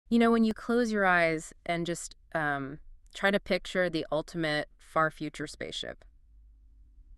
You know, when you close your eyes and just try to picture the ultimate far future spaceship,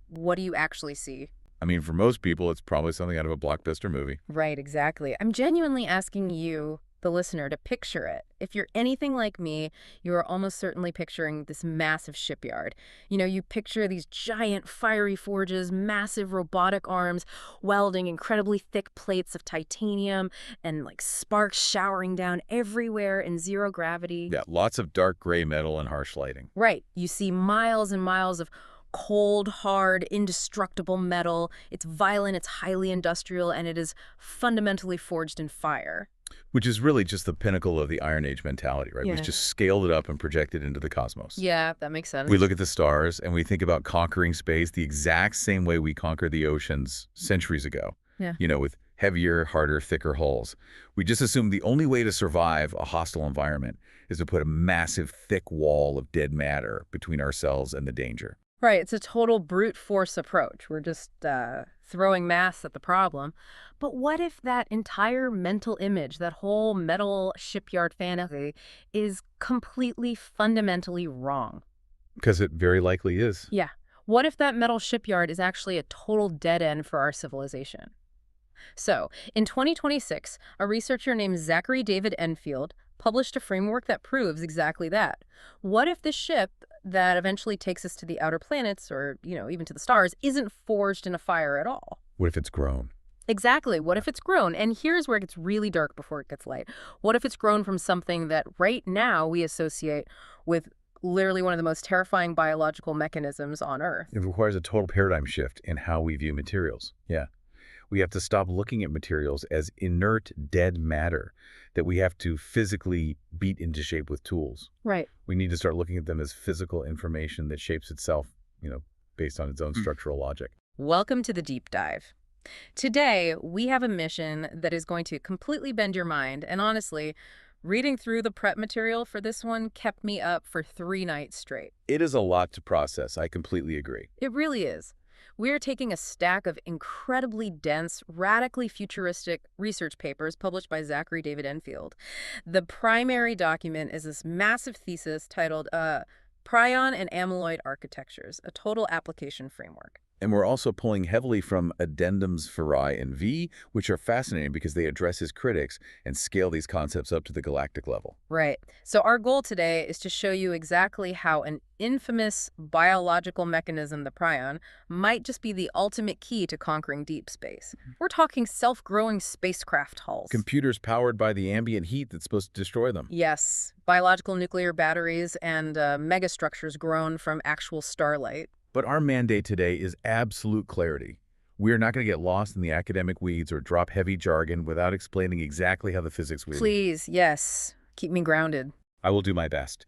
what do you actually see? I mean, for most people, it's probably something out of a blockbuster movie. Right, exactly. I'm genuinely asking you, the listener, to picture it. If you're anything like me, you are almost certainly picturing this massive shipyard. You know, you picture these giant fiery forges, massive robotic arms, welding incredibly thick plates of titanium, and like sparks showering down everywhere in zero gravity. Yeah, lots of dark gray metal and harsh lighting. Right. You see miles and miles of cold, hard, indestructible metal. It's violent, it's highly industrial, and it is fundamentally forged in fire. Which is really just the pinnacle of the Iron Age mentality, right? We've Yeah. just scaled it up and projected into the cosmos. Yeah, that makes We sense. look at the stars and we think about conquering space the exact same way we conquered the oceans centuries ago. Yeah. With heavier, harder, thicker hulls. We just assume the only way to survive a hostile environment is to put a massive, thick wall of dead matter between ourselves and the danger. Right. It's a total brute force approach. We're just throwing mass at the problem. But what if that entire mental image, that whole metal shipyard fantasy, is completely fundamentally wrong? Because it very likely is. Yeah. What if that metal shipyard is actually a total dead end for our civilization? So, in 2026, a researcher named Zachary David Enfield published a framework that proves exactly that. What if the ship that eventually takes us to the outer planets or, even to the stars isn't forged in a fire at all? What if it's grown? Exactly. What if it's grown? And here's where it gets really dark before it gets light. What if it's grown from something that right now we associate with literally one of the most terrifying biological mechanisms on Earth? It requires a total paradigm shift in how we view materials. Yeah. We have to stop looking at materials as inert, dead matter that we have to physically beat into shape with tools. Right. We need to start looking at them as physical information that shapes itself, based on its own structural logic. Welcome to the deep dive. Today, we have a mission that is going to completely bend your mind. And honestly, reading through the prep material for this one kept me up for 3 nights straight. It is a lot to process. I completely agree. It really is. We're taking a stack of incredibly dense, radically futuristic research papers published by Zachary David Enfield. The primary document is this massive thesis titled Prion and Amyloid Architectures, a Total Application Framework. And we're also pulling heavily from addendums for I and V, which are fascinating because they address his critics and scale these concepts up to the galactic level. Right. So our goal today is to show you exactly how an infamous biological mechanism, the prion, might just be the ultimate key to conquering deep space. We're talking self-growing spacecraft hulls. Computers powered by the ambient heat that's supposed to destroy them. Yes, biological nuclear batteries and megastructures grown from actual starlight. But our mandate today is absolute clarity. We are not going to get lost in the academic weeds or drop heavy jargon without explaining exactly how the physics works. Please, yes, keep me grounded. I will do my best.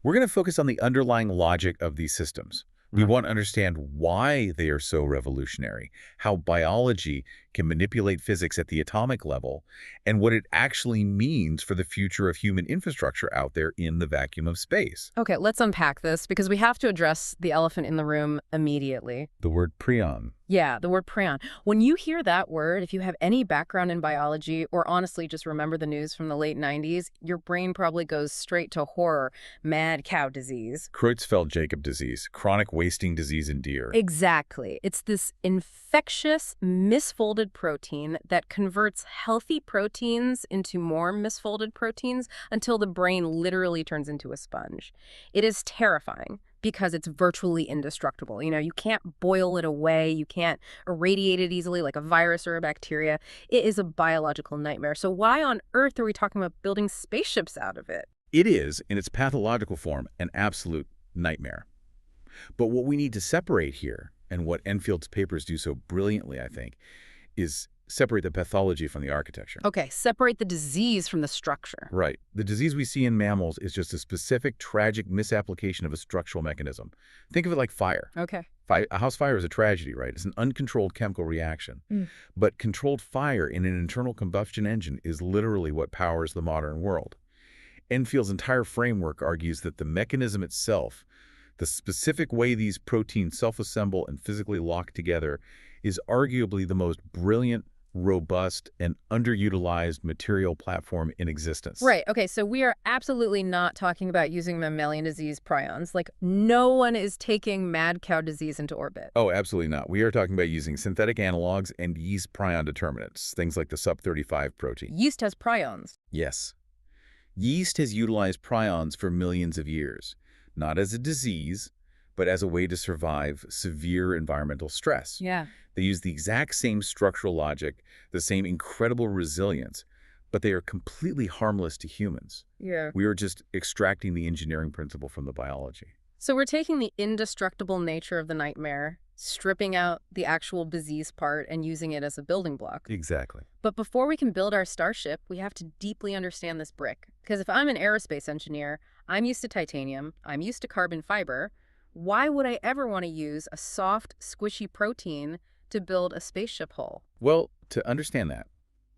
We're going to focus on the underlying logic of these systems. We want to understand why they are so revolutionary, how biology can manipulate physics at the atomic level, and what it actually means for the future of human infrastructure out there in the vacuum of space. Okay, let's unpack this because we have to address the elephant in the room immediately. The word prion. Yeah, the word prion. When you hear that word, if you have any background in biology or honestly just remember the news from the late 90s, your brain probably goes straight to horror, mad cow disease. Creutzfeldt-Jakob disease, chronic wasting disease in deer. Exactly. It's this infectious, misfolded protein that converts healthy proteins into more misfolded proteins until the brain literally turns into a sponge. It is terrifying because it's virtually indestructible. You can't boil it away. You can't irradiate it easily like a virus or a bacteria. It is a biological nightmare. So why on earth are we talking about building spaceships out of it? It is, in its pathological form, an absolute nightmare. But what we need to separate here, and what Enfield's papers do so brilliantly, I think, is separate the pathology from the architecture. Okay, separate the disease from the structure. Right. The disease we see in mammals is just a specific, tragic misapplication of a structural mechanism. Think of it like fire. Okay. A house fire is a tragedy, right? It's an uncontrolled chemical reaction. But controlled fire in an internal combustion engine is literally what powers the modern world. Enfield's entire framework argues that the mechanism itself, the specific way these proteins self-assemble and physically lock together, is arguably the most brilliant, robust, and underutilized material platform in existence. Right. Okay. So we are absolutely not talking about using mammalian disease prions. Like, no one is taking mad cow disease into orbit. Oh, absolutely not. We are talking about using synthetic analogs and yeast prion determinants, things like the sub-35 protein. Yeast has prions. Yes. Yeast has utilized prions for millions of years, not as a disease, but as a way to survive severe environmental stress. Yeah. They use the exact same structural logic, the same incredible resilience, but they are completely harmless to humans. Yeah. We are just extracting the engineering principle from the biology. So we're taking the indestructible nature of the nightmare, stripping out the actual disease part, and using it as a building block. Exactly. But before we can build our starship, we have to deeply understand this brick. Because if I'm an aerospace engineer, I'm used to titanium, I'm used to carbon fiber. Why would I ever want to use a soft, squishy protein to build a spaceship hull? Well, to understand that,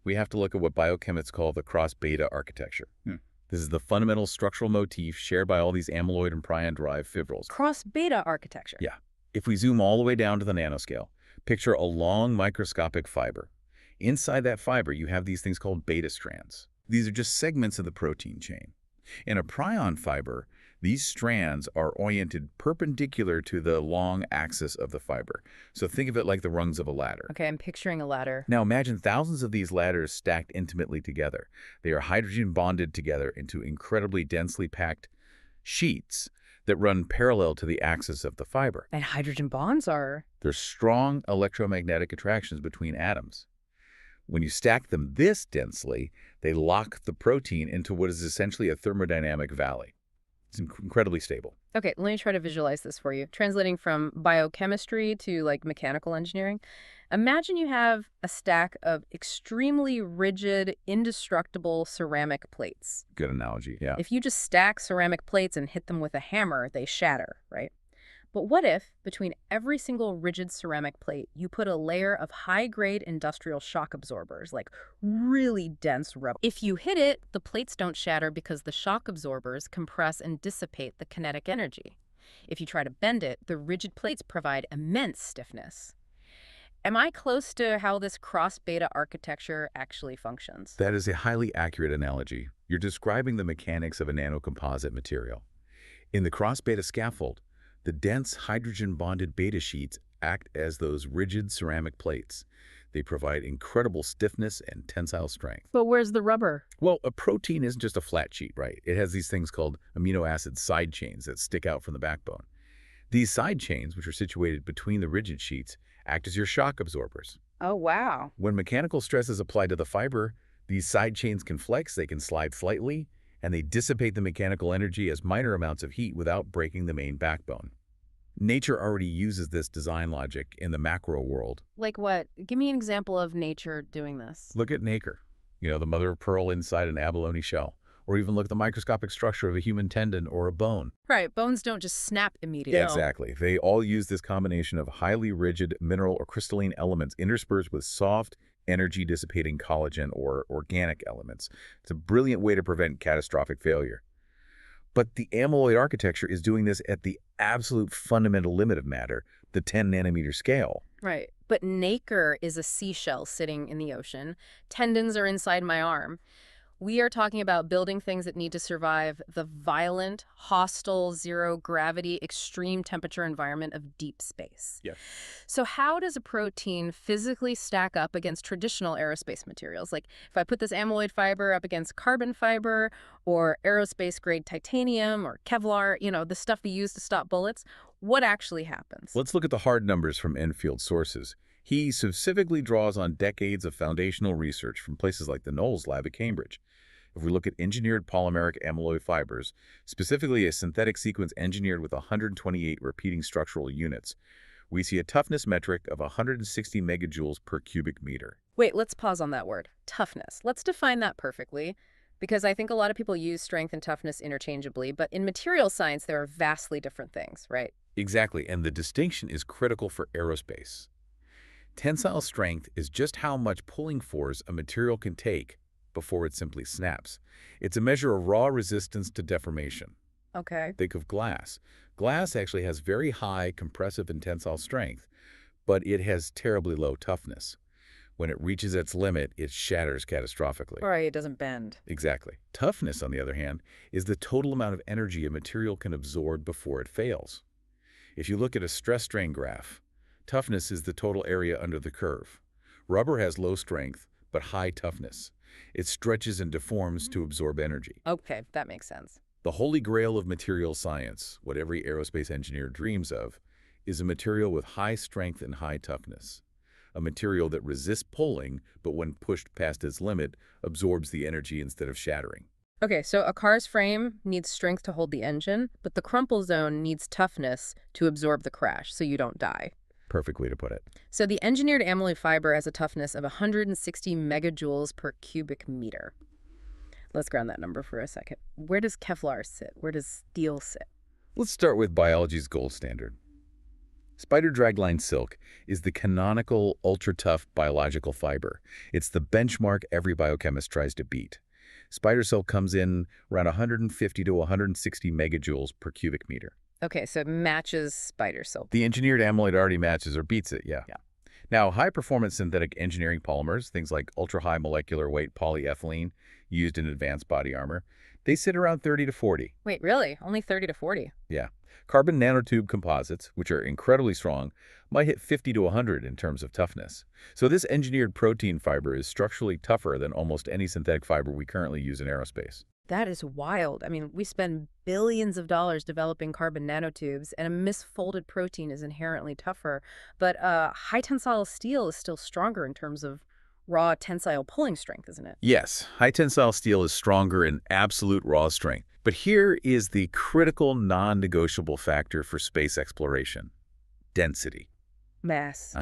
we have to look at what biochemists call the cross-beta architecture. This is the fundamental structural motif shared by all these amyloid and prion-derived fibrils. Cross-beta architecture. Yeah. If we zoom all the way down to the nanoscale, picture a long microscopic fiber. Inside that fiber, you have these things called beta strands. These are just segments of the protein chain. In a prion fiber, these strands are oriented perpendicular to the long axis of the fiber. So think of it like the rungs of a ladder. Okay, I'm picturing a ladder. Now imagine thousands of these ladders stacked intimately together. They are hydrogen bonded together into incredibly densely packed sheets that run parallel to the axis of the fiber. And hydrogen bonds are... There's strong electromagnetic attractions between atoms. When you stack them this densely, they lock the protein into what is essentially a thermodynamic valley. It's incredibly stable. Okay, let me try to visualize this for you. Translating from biochemistry to like mechanical engineering. Imagine you have a stack of extremely rigid, indestructible ceramic plates. Good analogy, yeah. If you just stack ceramic plates and hit them with a hammer, they shatter, right? But what if, between every single rigid ceramic plate, you put a layer of high-grade industrial shock absorbers, like really dense rubber? If you hit it, the plates don't shatter because the shock absorbers compress and dissipate the kinetic energy. If you try to bend it, the rigid plates provide immense stiffness. Am I close to how this cross-beta architecture actually functions? That is a highly accurate analogy. You're describing the mechanics of a nanocomposite material. In the cross-beta scaffold, the dense hydrogen-bonded beta sheets act as those rigid ceramic plates. They provide incredible stiffness and tensile strength. But where's the rubber? Well, a protein isn't just a flat sheet, right? It has these things called amino acid side chains that stick out from the backbone. These side chains, which are situated between the rigid sheets, act as your shock absorbers. Oh, wow. When mechanical stress is applied to the fiber, these side chains can flex, they can slide slightly, and they dissipate the mechanical energy as minor amounts of heat without breaking the main backbone. Nature already uses this design logic in the macro world. Like what? Give me an example of nature doing this. Look at nacre, the mother of pearl inside an abalone shell. Or even look at the microscopic structure of a human tendon or a bone. Right, bones don't just snap immediately. Yeah, exactly. They all use this combination of highly rigid mineral or crystalline elements interspersed with soft, energy-dissipating collagen or organic elements. It's a brilliant way to prevent catastrophic failure. But the amyloid architecture is doing this at the absolute fundamental limit of matter, the 10-nanometer scale. Right. But nacre is a seashell sitting in the ocean. Tendons are inside my arm. We are talking about building things that need to survive the violent, hostile, zero-gravity, extreme temperature environment of deep space. Yeah. So how does a protein physically stack up against traditional aerospace materials? Like, if I put this amyloid fiber up against carbon fiber or aerospace-grade titanium or Kevlar, the stuff we use to stop bullets, what actually happens? Let's look at the hard numbers from Enfield sources. He specifically draws on decades of foundational research from places like the Knowles Lab at Cambridge. If we look at engineered polymeric amyloid fibers, specifically a synthetic sequence engineered with 128 repeating structural units, we see a toughness metric of 160 megajoules per cubic meter. Wait, let's pause on that word, toughness. Let's define that perfectly, because I think a lot of people use strength and toughness interchangeably, but in material science, there are vastly different things, right? Exactly, and the distinction is critical for aerospace. Tensile strength is just how much pulling force a material can take before it simply snaps. It's a measure of raw resistance to deformation. Okay. Think of glass. Glass actually has very high compressive and tensile strength, but it has terribly low toughness. When it reaches its limit, it shatters catastrophically. Right, it doesn't bend. Exactly. Toughness, on the other hand, is the total amount of energy a material can absorb before it fails. If you look at a stress-strain graph, toughness is the total area under the curve. Rubber has low strength, but high toughness. It stretches and deforms to absorb energy. Okay, that makes sense. The holy grail of material science, what every aerospace engineer dreams of, is a material with high strength and high toughness. A material that resists pulling, but when pushed past its limit, absorbs the energy instead of shattering. Okay, so a car's frame needs strength to hold the engine, but the crumple zone needs toughness to absorb the crash so you don't die. Perfect way to put it. So the engineered amyloid fiber has a toughness of 160 megajoules per cubic meter. Let's ground that number for a second. Where does Kevlar sit? Where does steel sit? Let's start with biology's gold standard. Spider dragline silk is the canonical ultra-tough biological fiber. It's the benchmark every biochemist tries to beat. Spider silk comes in around 150 to 160 megajoules per cubic meter. Okay, so it matches spider silk. The engineered amyloid already matches or beats it, yeah. Yeah. Now, high-performance synthetic engineering polymers, things like ultra-high molecular weight polyethylene used in advanced body armor, they sit around 30 to 40. Wait, really? Only 30 to 40? Yeah. Carbon nanotube composites, which are incredibly strong, might hit 50 to 100 in terms of toughness. So this engineered protein fiber is structurally tougher than almost any synthetic fiber we currently use in aerospace. That is wild. I mean, we spend billions of dollars developing carbon nanotubes, and a misfolded protein is inherently tougher. But high tensile steel is still stronger in terms of raw tensile pulling strength, isn't it? Yes, high tensile steel is stronger in absolute raw strength. But here is the critical non-negotiable factor for space exploration: density. Mass.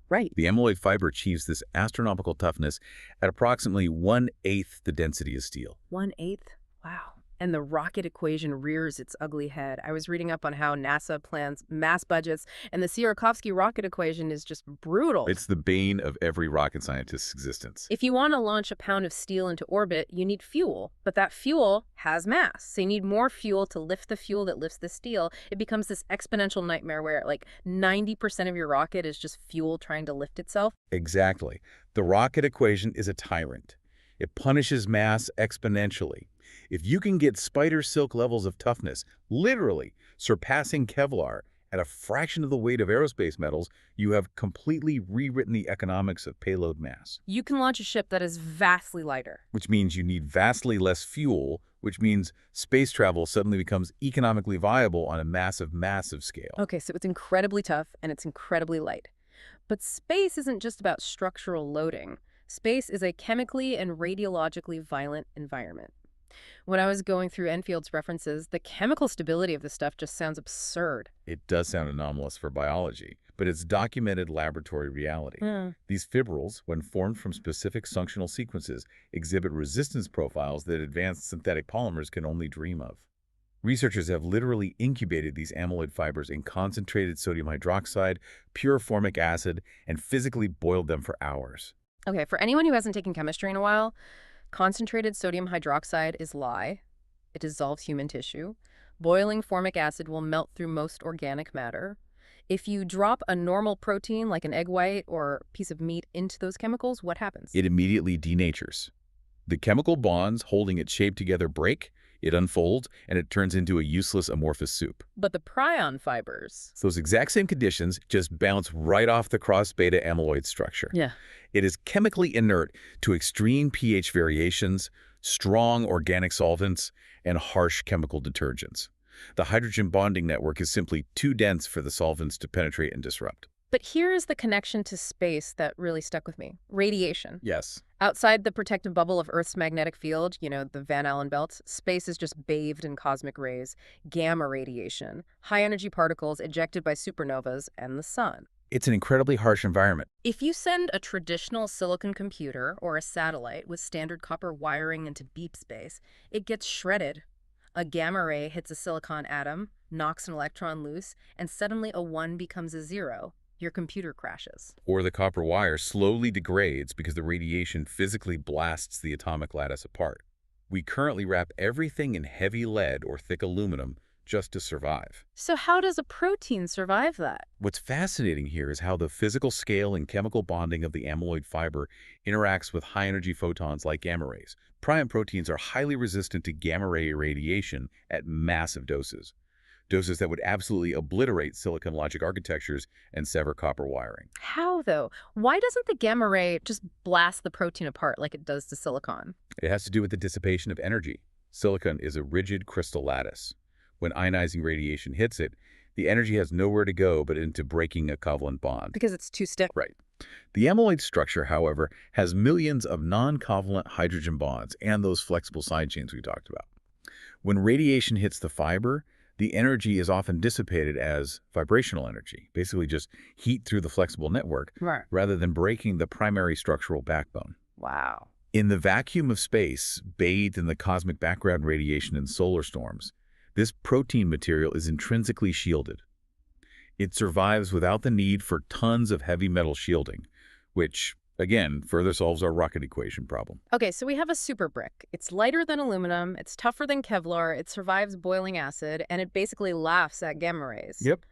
Right. The amyloid fiber achieves this astronomical toughness at approximately 1/8 the density of steel. 1/8? Wow. And the rocket equation rears its ugly head. I was reading up on how NASA plans mass budgets, and the Tsiolkovsky rocket equation is just brutal. It's the bane of every rocket scientist's existence. If you want to launch a pound of steel into orbit, you need fuel. But that fuel has mass. So you need more fuel to lift the fuel that lifts the steel. It becomes this exponential nightmare where like 90% of your rocket is just fuel trying to lift itself. Exactly. The rocket equation is a tyrant. It punishes mass exponentially. If you can get spider silk levels of toughness, literally surpassing Kevlar at a fraction of the weight of aerospace metals, you have completely rewritten the economics of payload mass. You can launch a ship that is vastly lighter. Which means you need vastly less fuel, which means space travel suddenly becomes economically viable on a massive, massive scale. Okay, so it's incredibly tough and it's incredibly light. But space isn't just about structural loading. Space is a chemically and radiologically violent environment. When I was going through Enfield's references, the chemical stability of this stuff just sounds absurd. It does sound anomalous for biology, but it's documented laboratory reality. These fibrils, when formed from specific functional sequences, exhibit resistance profiles that advanced synthetic polymers can only dream of. Researchers have literally incubated these amyloid fibers in concentrated sodium hydroxide, pure formic acid, and physically boiled them for hours. Okay, for anyone who hasn't taken chemistry in a while, concentrated sodium hydroxide is lye. It dissolves human tissue. Boiling formic acid will melt through most organic matter. If you drop a normal protein like an egg white or piece of meat into those chemicals, what happens? It immediately denatures. The chemical bonds holding its shape together break, it unfolds, and it turns into a useless amorphous soup. But the prion fibers... Those exact same conditions just bounce right off the cross-beta amyloid structure. Yeah. It is chemically inert to extreme pH variations, strong organic solvents, and harsh chemical detergents. The hydrogen bonding network is simply too dense for the solvents to penetrate and disrupt. But here is the connection to space that really stuck with me. Radiation. Yes. Outside the protective bubble of Earth's magnetic field, you know, the Van Allen belt, space is just bathed in cosmic rays, gamma radiation, high-energy particles ejected by supernovas, and the sun. It's an incredibly harsh environment. If you send a traditional silicon computer or a satellite with standard copper wiring into deep space, it gets shredded. A gamma ray hits a silicon atom, knocks an electron loose, and suddenly a 1 becomes a 0. Your computer crashes. Or the copper wire slowly degrades because the radiation physically blasts the atomic lattice apart. We currently wrap everything in heavy lead or thick aluminum just to survive. So how does a protein survive that? What's fascinating here is how the physical scale and chemical bonding of the amyloid fiber interacts with high-energy photons like gamma rays. Prion proteins are highly resistant to gamma ray irradiation at massive doses, doses that would absolutely obliterate silicon logic architectures and sever copper wiring. How, though? Why doesn't the gamma ray just blast the protein apart like it does to silicon? It has to do with the dissipation of energy. Silicon is a rigid crystal lattice. When ionizing radiation hits it, the energy has nowhere to go but into breaking a covalent bond. Because it's too stiff. Right. The amyloid structure, however, has millions of non-covalent hydrogen bonds and those flexible side chains we talked about. When radiation hits the fiber, the energy is often dissipated as vibrational energy, basically just heat through the flexible network, Right. rather than breaking the primary structural backbone. Wow. In the vacuum of space, bathed in the cosmic background radiation and solar storms, this protein material is intrinsically shielded. It survives without the need for tons of heavy metal shielding, which, again, further solves our rocket equation problem. Okay, so we have a super brick. It's lighter than aluminum, it's tougher than Kevlar, it survives boiling acid, and it basically laughs at gamma rays. Yep.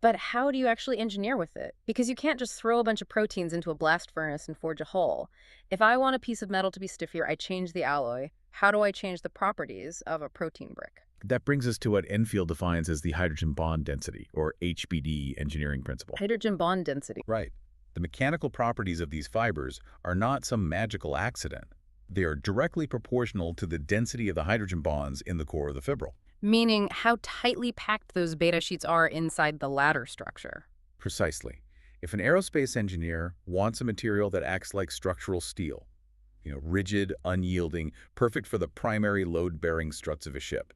But how do you actually engineer with it? Because you can't just throw a bunch of proteins into a blast furnace and forge a hole. If I want a piece of metal to be stiffer, I change the alloy. How do I change the properties of a protein brick? That brings us to what Enfield defines as the hydrogen bond density, or HBD engineering principle. Hydrogen bond density. Right. The mechanical properties of these fibers are not some magical accident. They are directly proportional to the density of the hydrogen bonds in the core of the fibril. Meaning how tightly packed those beta sheets are inside the ladder structure. Precisely. If an aerospace engineer wants a material that acts like structural steel, rigid, unyielding, perfect for the primary load-bearing struts of a ship,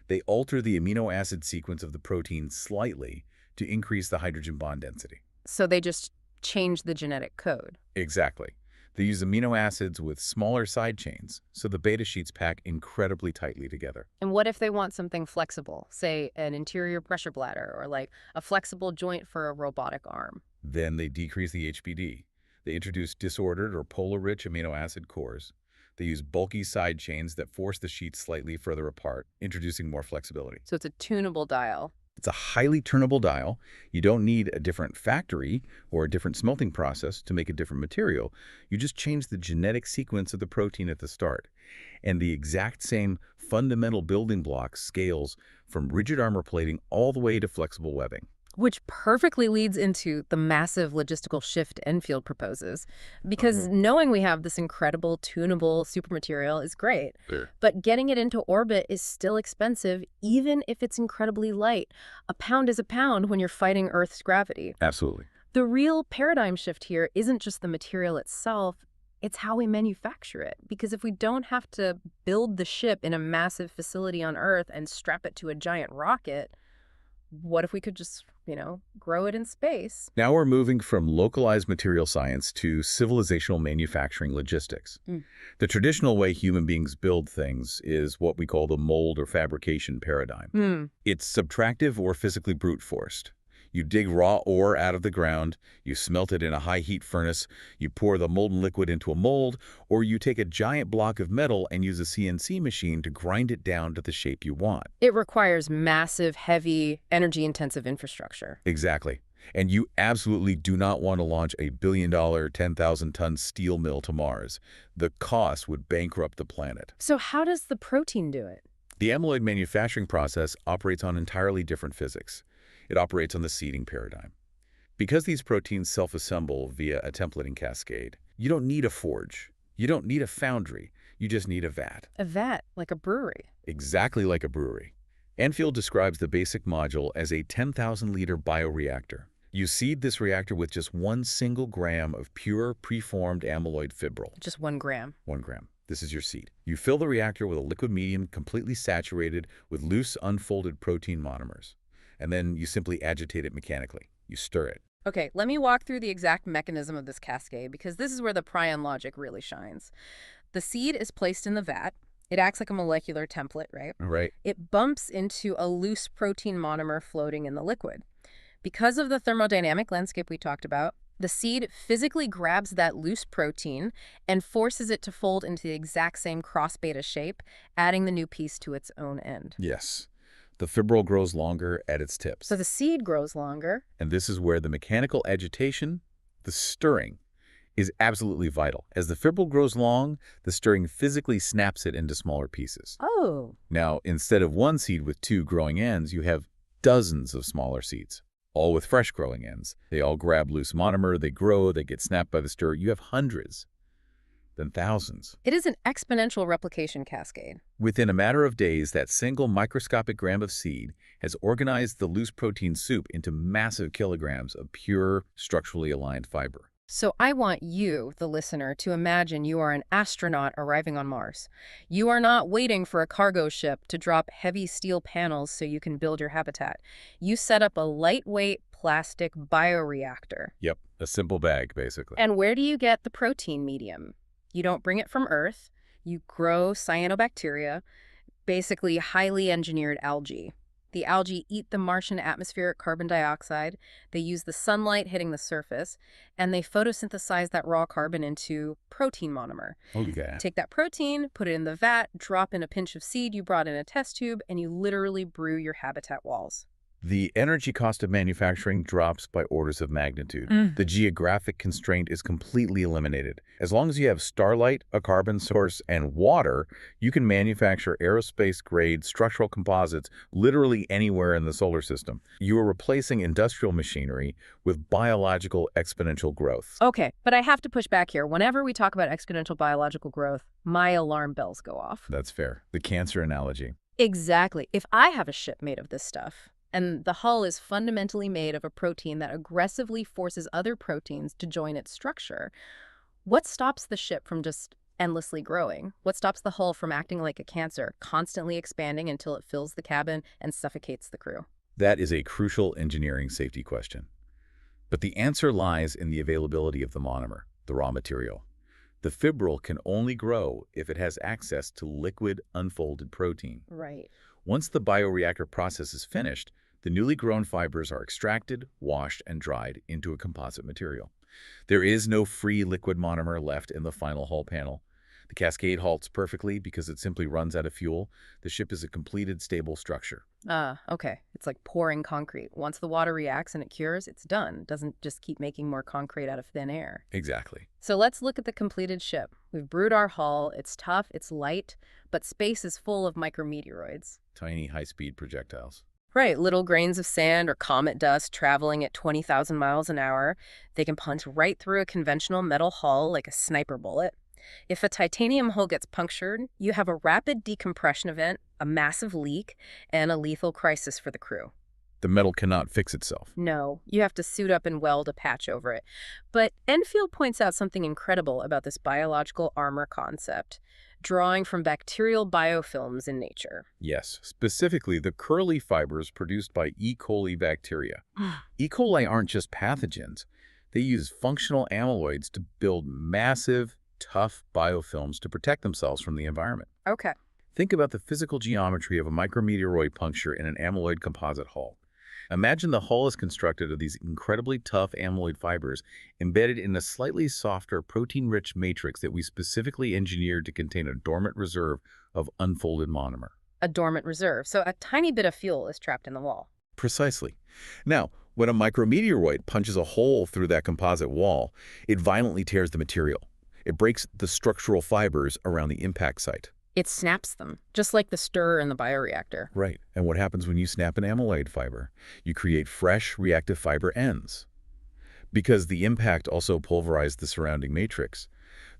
they alter the amino acid sequence of the protein slightly to increase the hydrogen bond density. So they just change the genetic code. Exactly. They use amino acids with smaller side chains, so the beta sheets pack incredibly tightly together. And what if they want something flexible, say an interior pressure bladder or like a flexible joint for a robotic arm? Then they decrease the HBD. They introduce disordered or polar-rich amino acid cores. They use bulky side chains that force the sheets slightly further apart, introducing more flexibility. So it's a tunable dial. It's a highly turnable dial. You don't need a different factory or a different smelting process to make a different material. You just change the genetic sequence of the protein at the start. And the exact same fundamental building block scales from rigid armor plating all the way to flexible webbing. Which perfectly leads into the massive logistical shift Enfield proposes. Because knowing we have this incredible, tunable supermaterial is great. There. But getting it into orbit is still expensive, even if it's incredibly light. A pound is a pound when you're fighting Earth's gravity. Absolutely. The real paradigm shift here isn't just the material itself, it's how we manufacture it. Because if we don't have to build the ship in a massive facility on Earth and strap it to a giant rocket, what if we could just, grow it in space? Now we're moving from localized material science to civilizational manufacturing logistics. The traditional way human beings build things is what we call the mold or fabrication paradigm. It's subtractive or physically brute forced. You dig raw ore out of the ground, you smelt it in a high-heat furnace, you pour the molten liquid into a mold, or you take a giant block of metal and use a CNC machine to grind it down to the shape you want. It requires massive, heavy, energy-intensive infrastructure. Exactly. And you absolutely do not want to launch a billion-dollar, 10,000-ton steel mill to Mars. The cost would bankrupt the planet. So how does the protein do it? The amyloid manufacturing process operates on entirely different physics. It operates on the seeding paradigm. Because these proteins self-assemble via a templating cascade, you don't need a forge. You don't need a foundry. You just need a vat. A vat, like a brewery. Exactly like a brewery. Enfield describes the basic module as a 10,000-liter bioreactor. You seed this reactor with just 1 single gram of pure, preformed amyloid fibril. Just 1 gram. 1 gram. This is your seed. You fill the reactor with a liquid medium completely saturated with loose, unfolded protein monomers. And then you simply agitate it mechanically. You stir it. Okay, let me walk through the exact mechanism of this cascade, because this is where the prion logic really shines. The seed is placed in the vat. It acts like a molecular template, right? Right. It bumps into a loose protein monomer floating in the liquid. Because of the thermodynamic landscape we talked about, the seed physically grabs that loose protein and forces it to fold into the exact same cross-beta shape, adding the new piece to its own end. Yes. The fibril grows longer at its So tips. the seed grows longer. And this is where the mechanical agitation, the stirring, is absolutely vital. As the fibril grows long, the stirring physically snaps it into smaller pieces. Oh, Now, instead of one seed with two growing ends, you have dozens of smaller seeds, all with fresh growing ends. They all grab loose monomer, they grow, they get snapped by the stir. You have hundreds, then thousands. it is an exponential replication cascade. Within a matter of days, that single microscopic gram of seed has organized the loose protein soup into massive kilograms of pure, structurally aligned fiber. So I want you, the listener, to imagine you are an astronaut arriving on Mars. You are not waiting for a cargo ship to drop heavy steel panels so you can build your habitat. You set up a lightweight plastic bioreactor. Yep, a simple bag, basically. And where do you get the protein medium? You don't bring it from Earth. You grow cyanobacteria, basically highly engineered algae. The algae eat the Martian atmospheric carbon dioxide, they use the sunlight hitting the surface, and they photosynthesize that raw carbon into protein monomer. Okay. Take that protein, put it in the vat, drop in a pinch of seed you brought in a test tube, and you literally brew your habitat walls. The energy cost of manufacturing drops by orders of magnitude. The geographic constraint is completely eliminated. As long as you have starlight, a carbon source, and water, you can manufacture aerospace-grade structural composites literally anywhere in the solar system. You are replacing industrial machinery with biological exponential growth. Okay, but I have to push back here. Whenever we talk about exponential biological growth, my alarm bells go off. That's fair. The cancer analogy. Exactly. If I have a ship made of this stuff, and the hull is fundamentally made of a protein that aggressively forces other proteins to join its structure, what stops the ship from just endlessly growing? What stops the hull from acting like a cancer, constantly expanding until it fills the cabin and suffocates the crew? That is a crucial engineering safety question. But the answer lies in the availability of the monomer, the raw material. The fibril can only grow if it has access to liquid, unfolded protein. Right. Once the bioreactor process is finished, the newly grown fibers are extracted, washed, and dried into a composite material. There is no free liquid monomer left in the final hull panel. The cascade halts perfectly because it simply runs out of fuel. The ship is a completed, stable structure. Okay. It's like pouring concrete. Once the water reacts and it cures, it's done. It doesn't just keep making more concrete out of thin air. Exactly. So let's look at the completed ship. We've brewed our hull. It's tough, it's light, but space is full of micrometeoroids. Tiny, high-speed projectiles. Right, little grains of sand or comet dust traveling at 20,000 miles an hour. They can punch right through a conventional metal hull like a sniper bullet. If a titanium hull gets punctured, you have a rapid decompression event, a massive leak, and a lethal crisis for the crew. The metal cannot fix itself. No, you have to suit up and weld a patch over it. But Enfield points out something incredible about this biological armor concept, drawing from bacterial biofilms in nature. Yes, specifically the curly fibers produced by E. coli bacteria. E. coli aren't just pathogens. They use functional amyloids to build massive, tough biofilms to protect themselves from the environment. Okay. Think about the physical geometry of a micrometeoroid puncture in an amyloid composite hull. Imagine the hull is constructed of these incredibly tough amyloid fibers embedded in a slightly softer, protein-rich matrix that we specifically engineered to contain a dormant reserve of unfolded monomer. A dormant reserve, so a tiny bit of fuel is trapped in the wall. Precisely. Now, when a micrometeoroid punches a hole through that composite wall, it violently tears the material. It breaks the structural fibers around the impact site. It snaps them, just like the stirrer in the bioreactor. Right. And what happens when you snap an amyloid fiber? You create fresh reactive fiber ends. Because the impact also pulverized the surrounding matrix,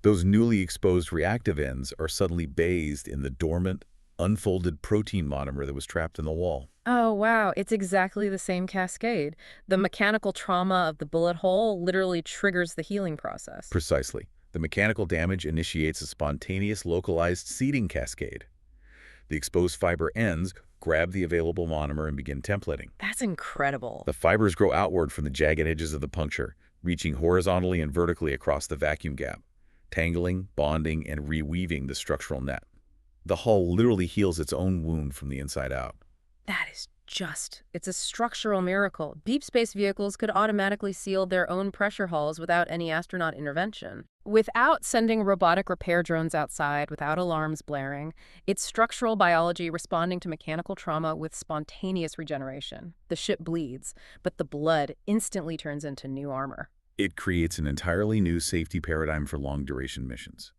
those newly exposed reactive ends are suddenly bathed in the dormant, unfolded protein monomer that was trapped in the wall. Oh, wow. It's exactly the same cascade. The mechanical trauma of the bullet hole literally triggers the healing process. Precisely. The mechanical damage initiates a spontaneous localized seeding cascade. The exposed fiber ends grab the available monomer and begin templating. That's incredible. The fibers grow outward from the jagged edges of the puncture, reaching horizontally and vertically across the vacuum gap, tangling, bonding, and reweaving the structural net. The hull literally heals its own wound from the inside out. That is It's a structural miracle. Deep space vehicles could automatically seal their own pressure hulls without any astronaut intervention. Without sending robotic repair drones outside, without alarms blaring, it's structural biology responding to mechanical trauma with spontaneous regeneration. The ship bleeds, but the blood instantly turns into new armor. It creates an entirely new safety paradigm for long-duration missions.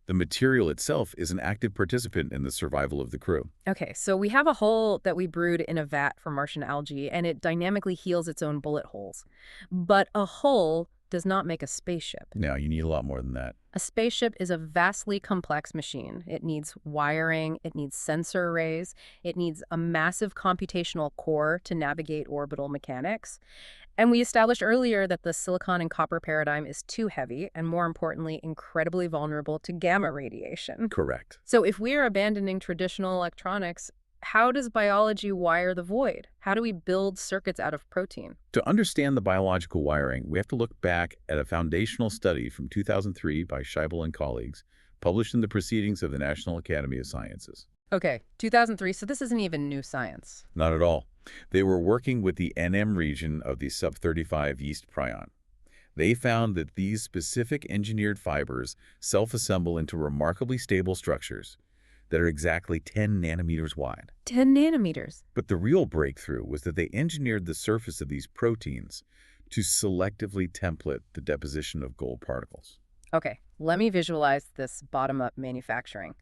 The material itself is an active participant in the survival of the crew. Okay, so we have a hull that we brewed in a vat for Martian algae, and it dynamically heals its own bullet holes. But a hull does not make a spaceship. Now, you need a lot more than that. A spaceship is a vastly complex machine. It needs wiring, it needs sensor arrays, it needs a massive computational core to navigate orbital mechanics. And we established earlier that the silicon and copper paradigm is too heavy and, more importantly, incredibly vulnerable to gamma radiation. Correct. So if we're abandoning traditional electronics, how does biology wire the void? How do we build circuits out of protein? To understand the biological wiring, we have to look back at a foundational study from 2003 by Scheibel and colleagues, published in the Proceedings of the National Academy of Sciences. Okay, 2003, so this isn't even new science. Not at all. They were working with the NM region of the sub-35 yeast prion. They found that these specific engineered fibers self-assemble into remarkably stable structures that are exactly 10 nanometers wide. 10 nanometers. But the real breakthrough was that they engineered the surface of these proteins to selectively template the deposition of gold particles. Okay, let me visualize this bottom-up manufacturing.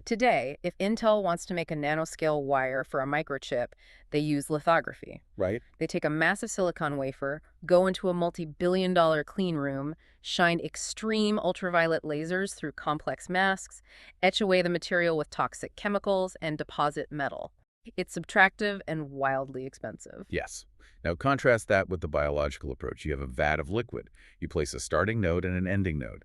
Today, if Intel wants to make a nanoscale wire for a microchip, they use lithography. Right? They take a massive silicon wafer, go into a multi-billion-dollar clean room, shine extreme ultraviolet lasers through complex masks, etch away the material with toxic chemicals, and deposit metal. It's subtractive and wildly expensive. Yes. Now contrast that with the biological approach. You have a vat of liquid. You place a starting node and an ending node.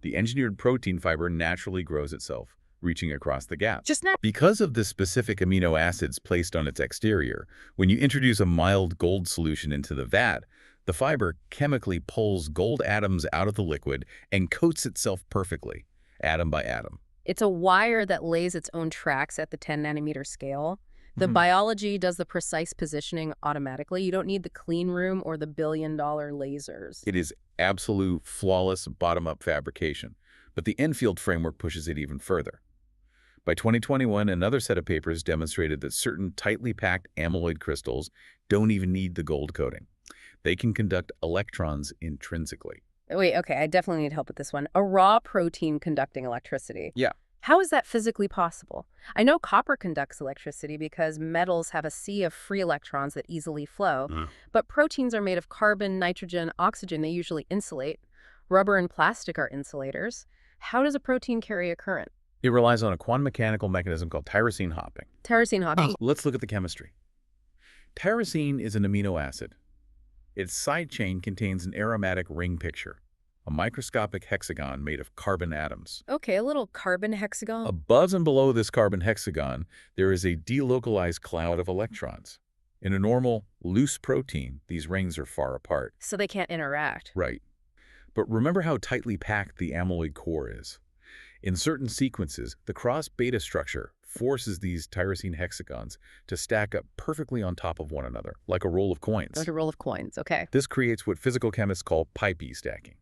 The engineered protein fiber naturally grows itself, reaching across the gap. Because of the specific amino acids placed on its exterior, when you introduce a mild gold solution into the vat, the fiber chemically pulls gold atoms out of the liquid and coats itself perfectly, atom by atom. It's a wire that lays its own tracks at the 10 nanometer scale. The biology does the precise positioning automatically. You don't need the clean room or the billion-dollar lasers. It is absolute, flawless, bottom-up fabrication, but the Enfield framework pushes it even further. By 2021, another set of papers demonstrated that certain tightly packed amyloid crystals don't even need the gold coating. They can conduct electrons intrinsically. Wait, okay, I definitely need help with this one. A raw protein conducting electricity. Yeah. How is that physically possible? I know copper conducts electricity because metals have a sea of free electrons that easily flow, but proteins are made of carbon, nitrogen, oxygen. They usually insulate. Rubber and plastic are insulators. How does a protein carry a current? It relies on a quantum mechanical mechanism called tyrosine hopping. Tyrosine hopping. Let's look at the chemistry. Tyrosine is an amino acid. Its side chain contains an aromatic ring picture, a microscopic hexagon made of carbon atoms. Okay, a little carbon hexagon. Above and below this carbon hexagon, there is a delocalized cloud of electrons. In a normal, loose protein, these rings are far apart. So they can't interact. Right. But remember how tightly packed the amyloid core is. In certain sequences, the cross-beta structure forces these tyrosine hexagons to stack up perfectly on top of one another, like a roll of coins. Like a roll of coins, okay. This creates what physical chemists call Pi-P stacking.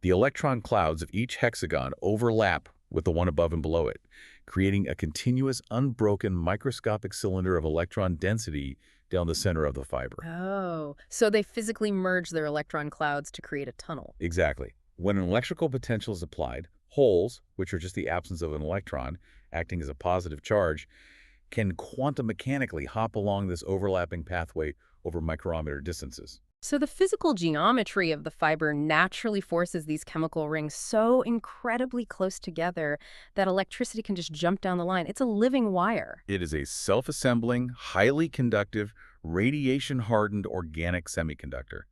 The electron clouds of each hexagon overlap with the one above and below it, creating a continuous, unbroken microscopic cylinder of electron density down the center of the fiber. Oh, so they physically merge their electron clouds to create a tunnel. Exactly. When an electrical potential is applied, holes, which are just the absence of an electron acting as a positive charge, can quantum mechanically hop along this overlapping pathway over micrometer distances. So the physical geometry of the fiber naturally forces these chemical rings so incredibly close together that electricity can just jump down the line. It's a living wire. It is a self-assembling, highly conductive, radiation-hardened organic semiconductor,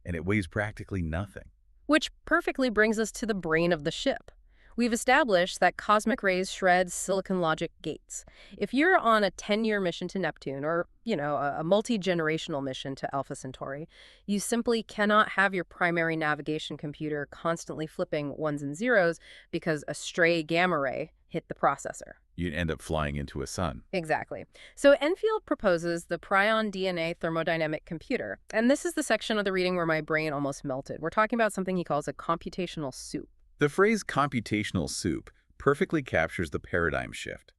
and it weighs practically nothing. Which perfectly brings us to the brain of the ship. We've established that cosmic rays shred silicon logic gates. If you're on a 10-year mission to Neptune or, a multi-generational mission to Alpha Centauri, you simply cannot have your primary navigation computer constantly flipping ones and zeros because a stray gamma ray hit the processor. You'd end up flying into a sun. Exactly. So Enfield proposes the prion DNA thermodynamic computer. And this is the section of the reading where my brain almost melted. We're talking about something he calls a computational soup. The phrase computational soup perfectly captures the paradigm shift.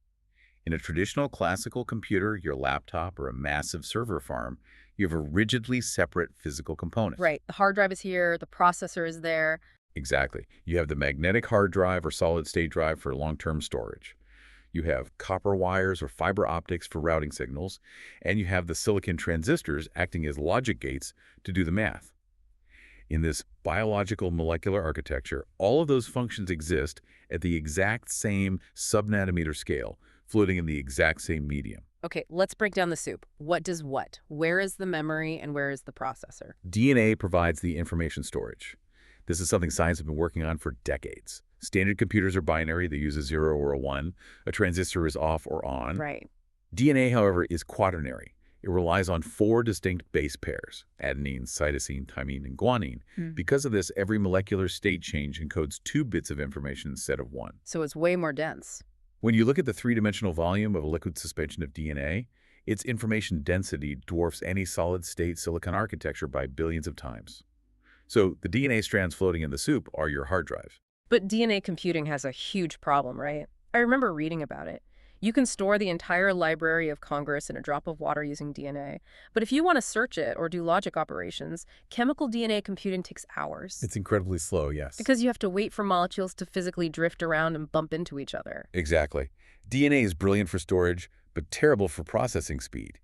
In a traditional classical computer, your laptop, or a massive server farm, you have a rigidly separate physical component. Right. The hard drive is here, the processor is there. Exactly. You have the magnetic hard drive or solid-state drive for long-term storage. You have copper wires or fiber optics for routing signals, and you have the silicon transistors acting as logic gates to do the math. In this biological molecular architecture, all of those functions exist at the exact same sub-nanometer scale, floating in the exact same medium. Okay, let's break down the soup. What does what? Where is the memory and where is the processor? DNA provides the information storage. This is something science has been working on for decades. Standard computers are binary. They use a 0 or a 1. A transistor is off or on. Right. DNA, however, is quaternary. It relies on 4 distinct base pairs, adenine, cytosine, thymine, and guanine. Because of this, every molecular state change encodes 2 bits of information instead of 1. So it's way more dense. When you look at the 3-dimensional volume of a liquid suspension of DNA, its information density dwarfs any solid-state silicon architecture by billions of times. So the DNA strands floating in the soup are your hard drive. But DNA computing has a huge problem, right? I remember reading about it. You can store the entire Library of Congress in a drop of water using DNA. But if you want to search it or do logic operations, chemical DNA computing takes hours. It's incredibly slow, yes. Because you have to wait for molecules to physically drift around and bump into each other. Exactly. DNA is brilliant for storage, but terrible for processing speed.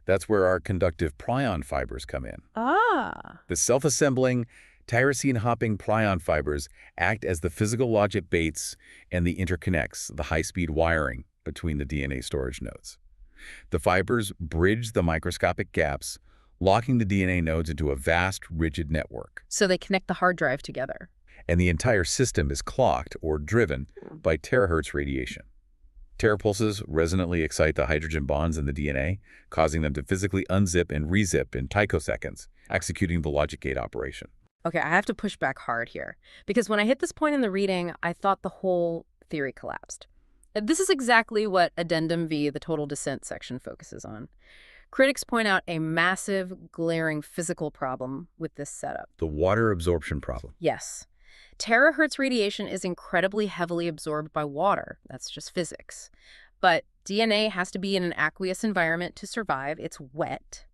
That's where our conductive prion fibers come in. Ah. The self-assembling, tyrosine-hopping prion fibers act as the physical logic gates and the interconnects, the high-speed wiring between the DNA storage nodes. The fibers bridge the microscopic gaps, locking the DNA nodes into a vast, rigid network. So they connect the hard drive together. And the entire system is clocked or driven by terahertz radiation. Terapulses resonantly excite the hydrogen bonds in the DNA, causing them to physically unzip and rezip in picoseconds, executing the logic gate operation. Okay, I have to push back hard here. Because when I hit this point in the reading, I thought the whole theory collapsed. This is exactly what Addendum V, the total descent section, focuses on. Critics point out a massive, glaring physical problem with this setup. The water absorption problem. Yes. Terahertz radiation is incredibly heavily absorbed by water. That's just physics. But DNA has to be in an aqueous environment to survive. It's wet.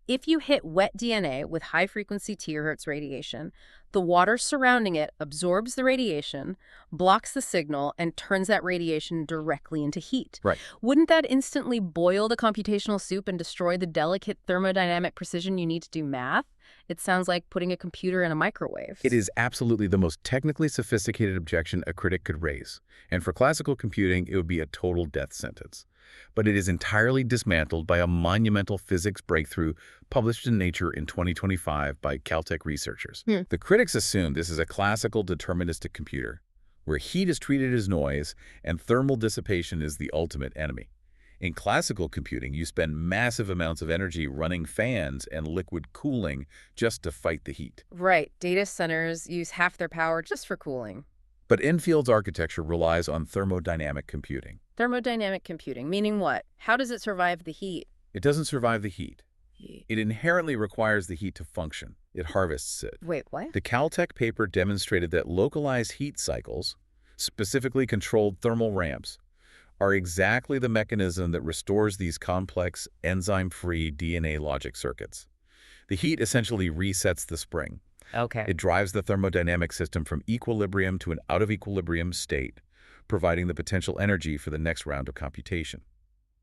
If you hit wet DNA with high-frequency terahertz radiation, the water surrounding it absorbs the radiation, blocks the signal, and turns that radiation directly into heat. Right. Wouldn't that instantly boil the computational soup and destroy the delicate thermodynamic precision you need to do math? It sounds like putting a computer in a microwave. It is absolutely the most technically sophisticated objection a critic could raise. And for classical computing, it would be a total death sentence. But it is entirely dismantled by a monumental physics breakthrough published in Nature in 2025 by Caltech researchers. The critics assume this is a classical deterministic computer, where heat is treated as noise and thermal dissipation is the ultimate enemy. In classical computing, you spend massive amounts of energy running fans and liquid cooling just to fight the heat. Right. Data centers use half their power just for cooling. But Enfield's architecture relies on thermodynamic computing. Thermodynamic computing, meaning what? How does it survive the heat? It doesn't survive the heat. It inherently requires the heat to function. It harvests it. Wait, what? The Caltech paper demonstrated that localized heat cycles, specifically controlled thermal ramps, are exactly the mechanism that restores these complex, enzyme-free DNA logic circuits. The heat essentially resets the spring. Okay. It drives the thermodynamic system from equilibrium to an out-of-equilibrium state, providing the potential energy for the next round of computation.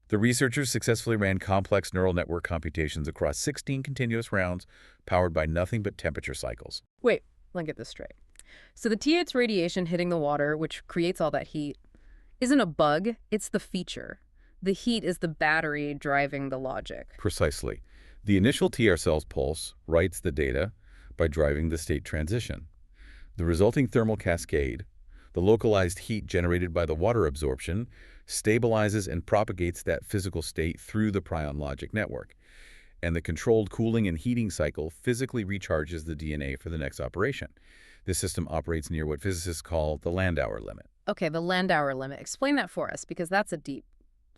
The researchers successfully ran complex neural network computations across 16 continuous rounds, powered by nothing but temperature cycles. Wait, let me get this straight. So the T8's radiation hitting the water, which creates all that heat, isn't a bug, it's the feature. The heat is the battery driving the logic. Precisely. The initial TR cell's pulse writes the data by driving the state transition. The resulting thermal cascade, the localized heat generated by the water absorption, stabilizes and propagates that physical state through the prion logic network. And the controlled cooling and heating cycle physically recharges the DNA for the next operation. This system operates near what physicists call the Landauer limit. Okay, the Landauer limit. Explain that for us, because that's a deep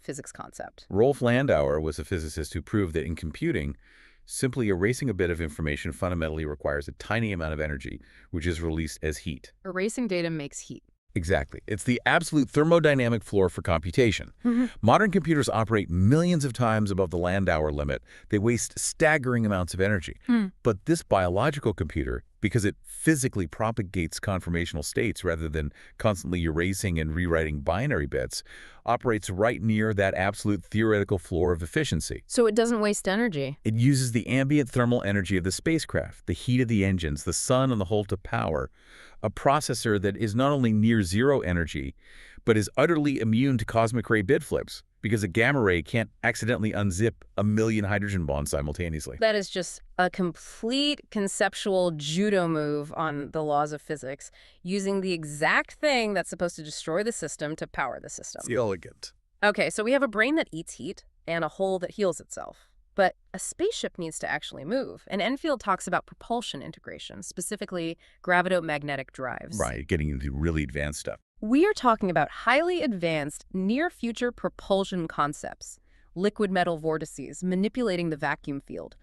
physics concept. Rolf Landauer was a physicist who proved that in computing, simply erasing a bit of information fundamentally requires a tiny amount of energy, which is released as heat. Erasing data makes heat. Exactly. It's the absolute thermodynamic floor for computation. Mhm. Modern computers operate millions of times above the Landauer limit. They waste staggering amounts of energy. Hmm. But this biological computer, because it physically propagates conformational states rather than constantly erasing and rewriting binary bits, operates right near that absolute theoretical floor of efficiency. So it doesn't waste energy. It uses the ambient thermal energy of the spacecraft, the heat of the engines, the sun, and the whole to power a processor that is not only near zero energy, but is utterly immune to cosmic ray bit flips, because a gamma ray can't accidentally unzip a million hydrogen bonds simultaneously. That is just a complete conceptual judo move on the laws of physics, using the exact thing that's supposed to destroy the system to power the system. It's elegant. Okay, so we have a brain that eats heat and a hole that heals itself. But a spaceship needs to actually move. And Enfield talks about propulsion integration, specifically gravitomagnetic drives. Right, getting into really advanced stuff. We are talking about highly advanced, near-future propulsion concepts, liquid metal vortices manipulating the vacuum field,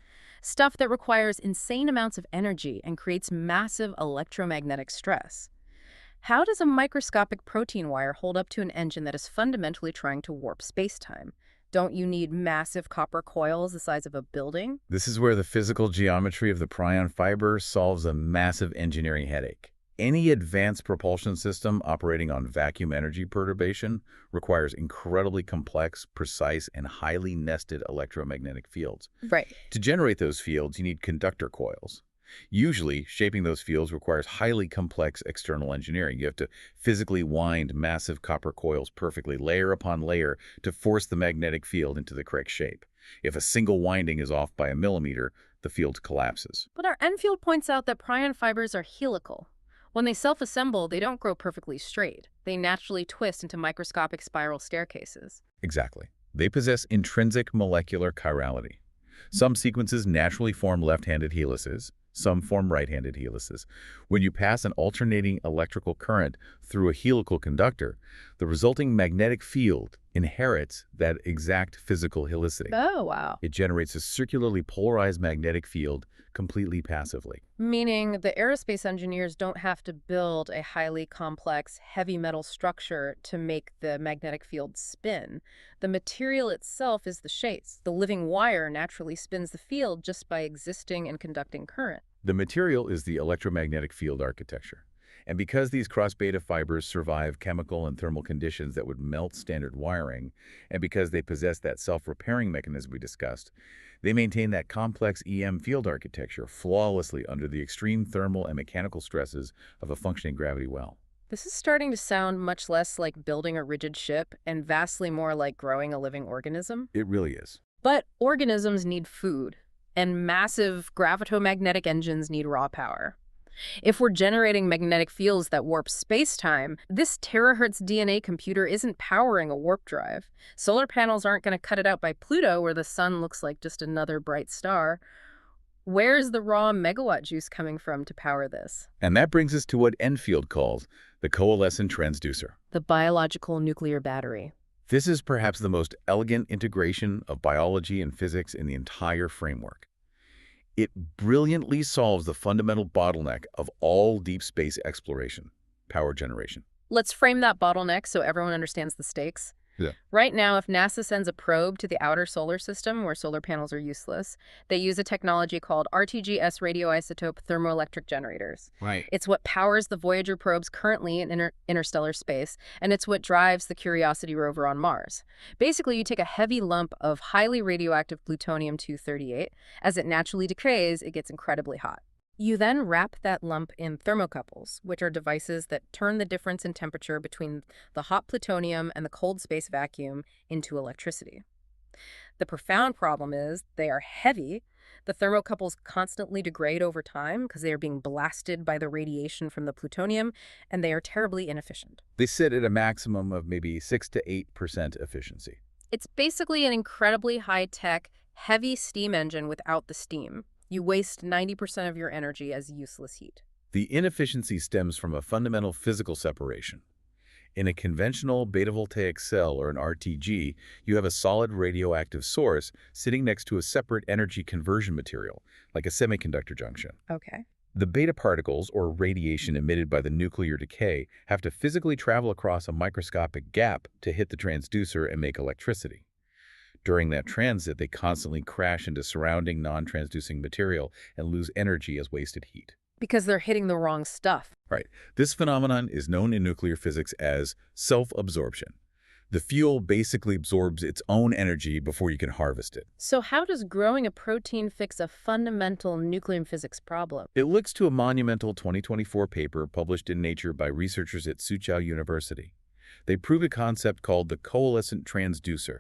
stuff that requires insane amounts of energy and creates massive electromagnetic stress. How does a microscopic protein wire hold up to an engine that is fundamentally trying to warp space-time? Don't you need massive copper coils the size of a building? This is where the physical geometry of the prion fiber solves a massive engineering headache. Any advanced propulsion system operating on vacuum energy perturbation requires incredibly complex, precise, and highly nested electromagnetic fields. Right. To generate those fields, you need conductor coils. Usually, shaping those fields requires highly complex external engineering. You have to physically wind massive copper coils perfectly, layer upon layer, to force the magnetic field into the correct shape. If a single winding is off by a millimeter, the field collapses. But our Enfield points out that prion fibers are helical. When they self-assemble, they don't grow perfectly straight. They naturally twist into microscopic spiral staircases. Exactly. They possess intrinsic molecular chirality. Some sequences naturally form left-handed helices. Some form right-handed helices. When you pass an alternating electrical current through a helical conductor, the resulting magnetic field inherits that exact physical helicity. Oh, wow. It generates a circularly polarized magnetic field completely passively. Meaning the aerospace engineers don't have to build a highly complex heavy metal structure to make the magnetic field spin. The material itself is the shapes. The living wire naturally spins the field just by existing and conducting current. The material is the electromagnetic field architecture. And because these cross-beta fibers survive chemical and thermal conditions that would melt standard wiring, and because they possess that self-repairing mechanism we discussed, they maintain that complex EM field architecture flawlessly under the extreme thermal and mechanical stresses of a functioning gravity well. This is starting to sound much less like building a rigid ship and vastly more like growing a living organism. It really is. But organisms need food, and massive gravitomagnetic engines need raw power. If we're generating magnetic fields that warp space-time, this terahertz DNA computer isn't powering a warp drive. Solar panels aren't going to cut it out by Pluto, where the sun looks like just another bright star. Where's the raw megawatt juice coming from to power this? And that brings us to what Enfield calls the coalescent transducer. The biological nuclear battery. This is perhaps the most elegant integration of biology and physics in the entire framework. It brilliantly solves the fundamental bottleneck of all deep space exploration, power generation. Let's frame that bottleneck so everyone understands the stakes. Yeah. Right now, if NASA sends a probe to the outer solar system where solar panels are useless, they use a technology called RTGS radioisotope thermoelectric generators. Right. It's what powers the Voyager probes currently in interstellar space, and it's what drives the Curiosity rover on Mars. Basically, you take a heavy lump of highly radioactive plutonium-238. As it naturally decays, it gets incredibly hot. You then wrap that lump in thermocouples, which are devices that turn the difference in temperature between the hot plutonium and the cold space vacuum into electricity. The profound problem is they are heavy. The thermocouples constantly degrade over time because they are being blasted by the radiation from the plutonium, and they are terribly inefficient. They sit at a maximum of maybe 6 to 8% efficiency. It's basically an incredibly high-tech, heavy steam engine without the steam. You waste 90% of your energy as useless heat. The inefficiency stems from a fundamental physical separation. In a conventional beta-voltaic cell, or an RTG, you have a solid radioactive source sitting next to a separate energy conversion material, like a semiconductor junction. Okay. The beta particles, or radiation emitted by the nuclear decay, have to physically travel across a microscopic gap to hit the transducer and make electricity. During that transit, they constantly crash into surrounding non-transducing material and lose energy as wasted heat. Because they're hitting the wrong stuff. Right. This phenomenon is known in nuclear physics as self-absorption. The fuel basically absorbs its own energy before you can harvest it. So how does growing a protein fix a fundamental nuclear physics problem? It looks to a monumental 2024 paper published in Nature by researchers at Soochow University. They proved a concept called the coalescent transducer.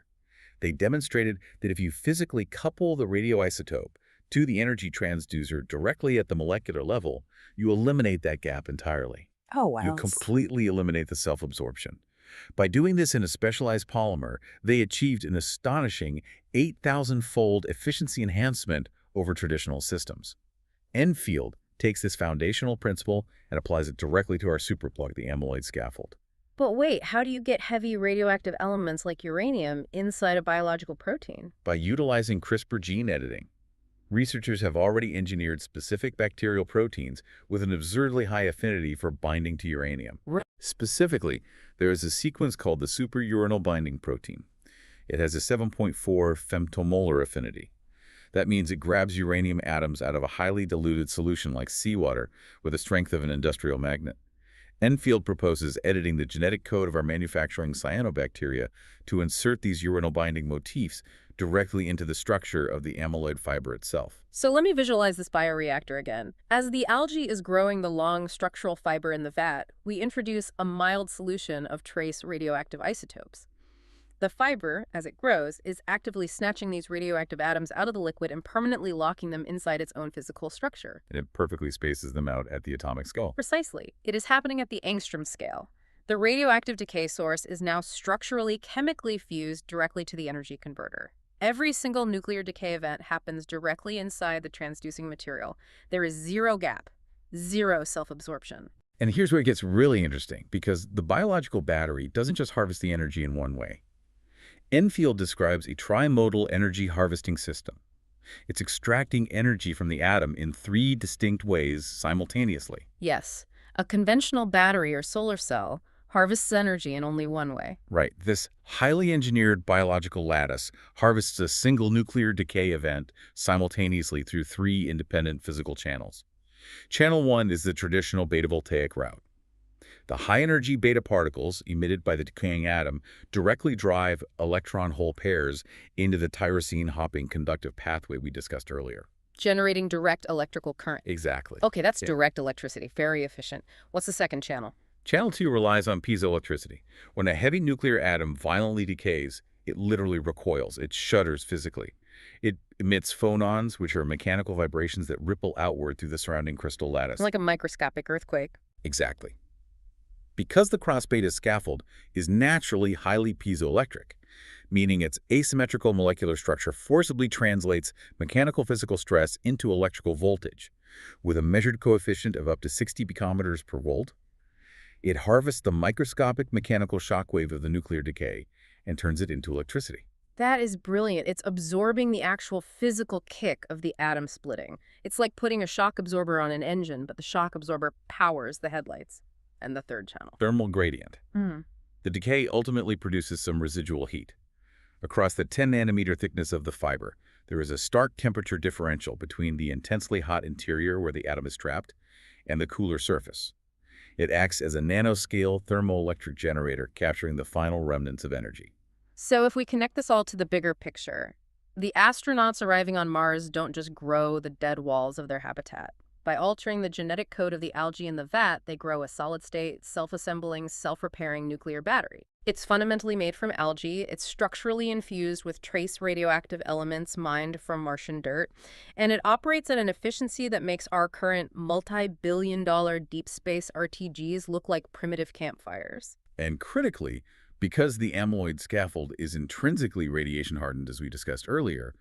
They demonstrated that if you physically couple the radioisotope to the energy transducer directly at the molecular level, you eliminate that gap entirely. Oh, You wow. completely eliminate the self-absorption. By doing this in a specialized polymer, they achieved an astonishing 8,000-fold efficiency enhancement over traditional systems. Enfield takes this foundational principle and applies it directly to our superplug, the amyloid scaffold. But wait, how do you get heavy radioactive elements like uranium inside a biological protein? By utilizing CRISPR gene editing, researchers have already engineered specific bacterial proteins with an absurdly high affinity for binding to uranium. Right. Specifically, there is a sequence called the superuranol binding protein. It has a 7.4 femtomolar affinity. That means it grabs uranium atoms out of a highly diluted solution like seawater with the strength of an industrial magnet. Enfield proposes editing the genetic code of our manufacturing cyanobacteria to insert these uranyl binding motifs directly into the structure of the amyloid fiber itself. So let me visualize this bioreactor again. As the algae is growing the long structural fiber in the vat, we introduce a mild solution of trace radioactive isotopes. The fiber, as it grows, is actively snatching these radioactive atoms out of the liquid and permanently locking them inside its own physical structure. And it perfectly spaces them out at the atomic scale. Precisely. It is happening at the angstrom scale. The radioactive decay source is now structurally, chemically fused directly to the energy converter. Every single nuclear decay event happens directly inside the transducing material. There is zero gap, zero self-absorption. And here's where it gets really interesting, because the biological battery doesn't just harvest the energy in one way. Enfield describes a trimodal energy harvesting system. It's extracting energy from the atom in 3 distinct ways simultaneously. Yes, a conventional battery or solar cell harvests energy in only one way. Right. This highly engineered biological lattice harvests a single nuclear decay event simultaneously through 3 independent physical channels. Channel 1 is the traditional beta-voltaic route. The high-energy beta particles emitted by the decaying atom directly drive electron-hole pairs into the tyrosine-hopping conductive pathway we discussed earlier. Generating direct electrical current. Exactly. Okay, that's Yeah. direct electricity. Very efficient. What's the second channel? Channel 2 relies on piezoelectricity. When a heavy nuclear atom violently decays, it literally recoils. It shudders physically. It emits phonons, which are mechanical vibrations that ripple outward through the surrounding crystal lattice. Like a microscopic earthquake. Exactly. Because the cross-beta scaffold is naturally highly piezoelectric, meaning its asymmetrical molecular structure forcibly translates mechanical physical stress into electrical voltage. With a measured coefficient of up to 60 picometers per volt, it harvests the microscopic mechanical shockwave of the nuclear decay and turns it into electricity. That is brilliant. It's absorbing the actual physical kick of the atom splitting. It's like putting a shock absorber on an engine, but the shock absorber powers the headlights. And the third channel. Thermal gradient. Mm. The decay ultimately produces some residual heat. Across the 10-nanometer thickness of the fiber, there is a stark temperature differential between the intensely hot interior where the atom is trapped and the cooler surface. It acts as a nanoscale thermoelectric generator, capturing the final remnants of energy. So if we connect this all to the bigger picture, the astronauts arriving on Mars don't just grow the dead walls of their habitat. By altering the genetic code of the algae in the vat, they grow a solid-state, self-assembling, self-repairing nuclear battery. It's fundamentally made from algae, it's structurally infused with trace radioactive elements mined from Martian dirt, and it operates at an efficiency that makes our current multi-billion-dollar deep space RTGs look like primitive campfires. And critically, because the amyloid scaffold is intrinsically radiation-hardened, as we discussed earlier,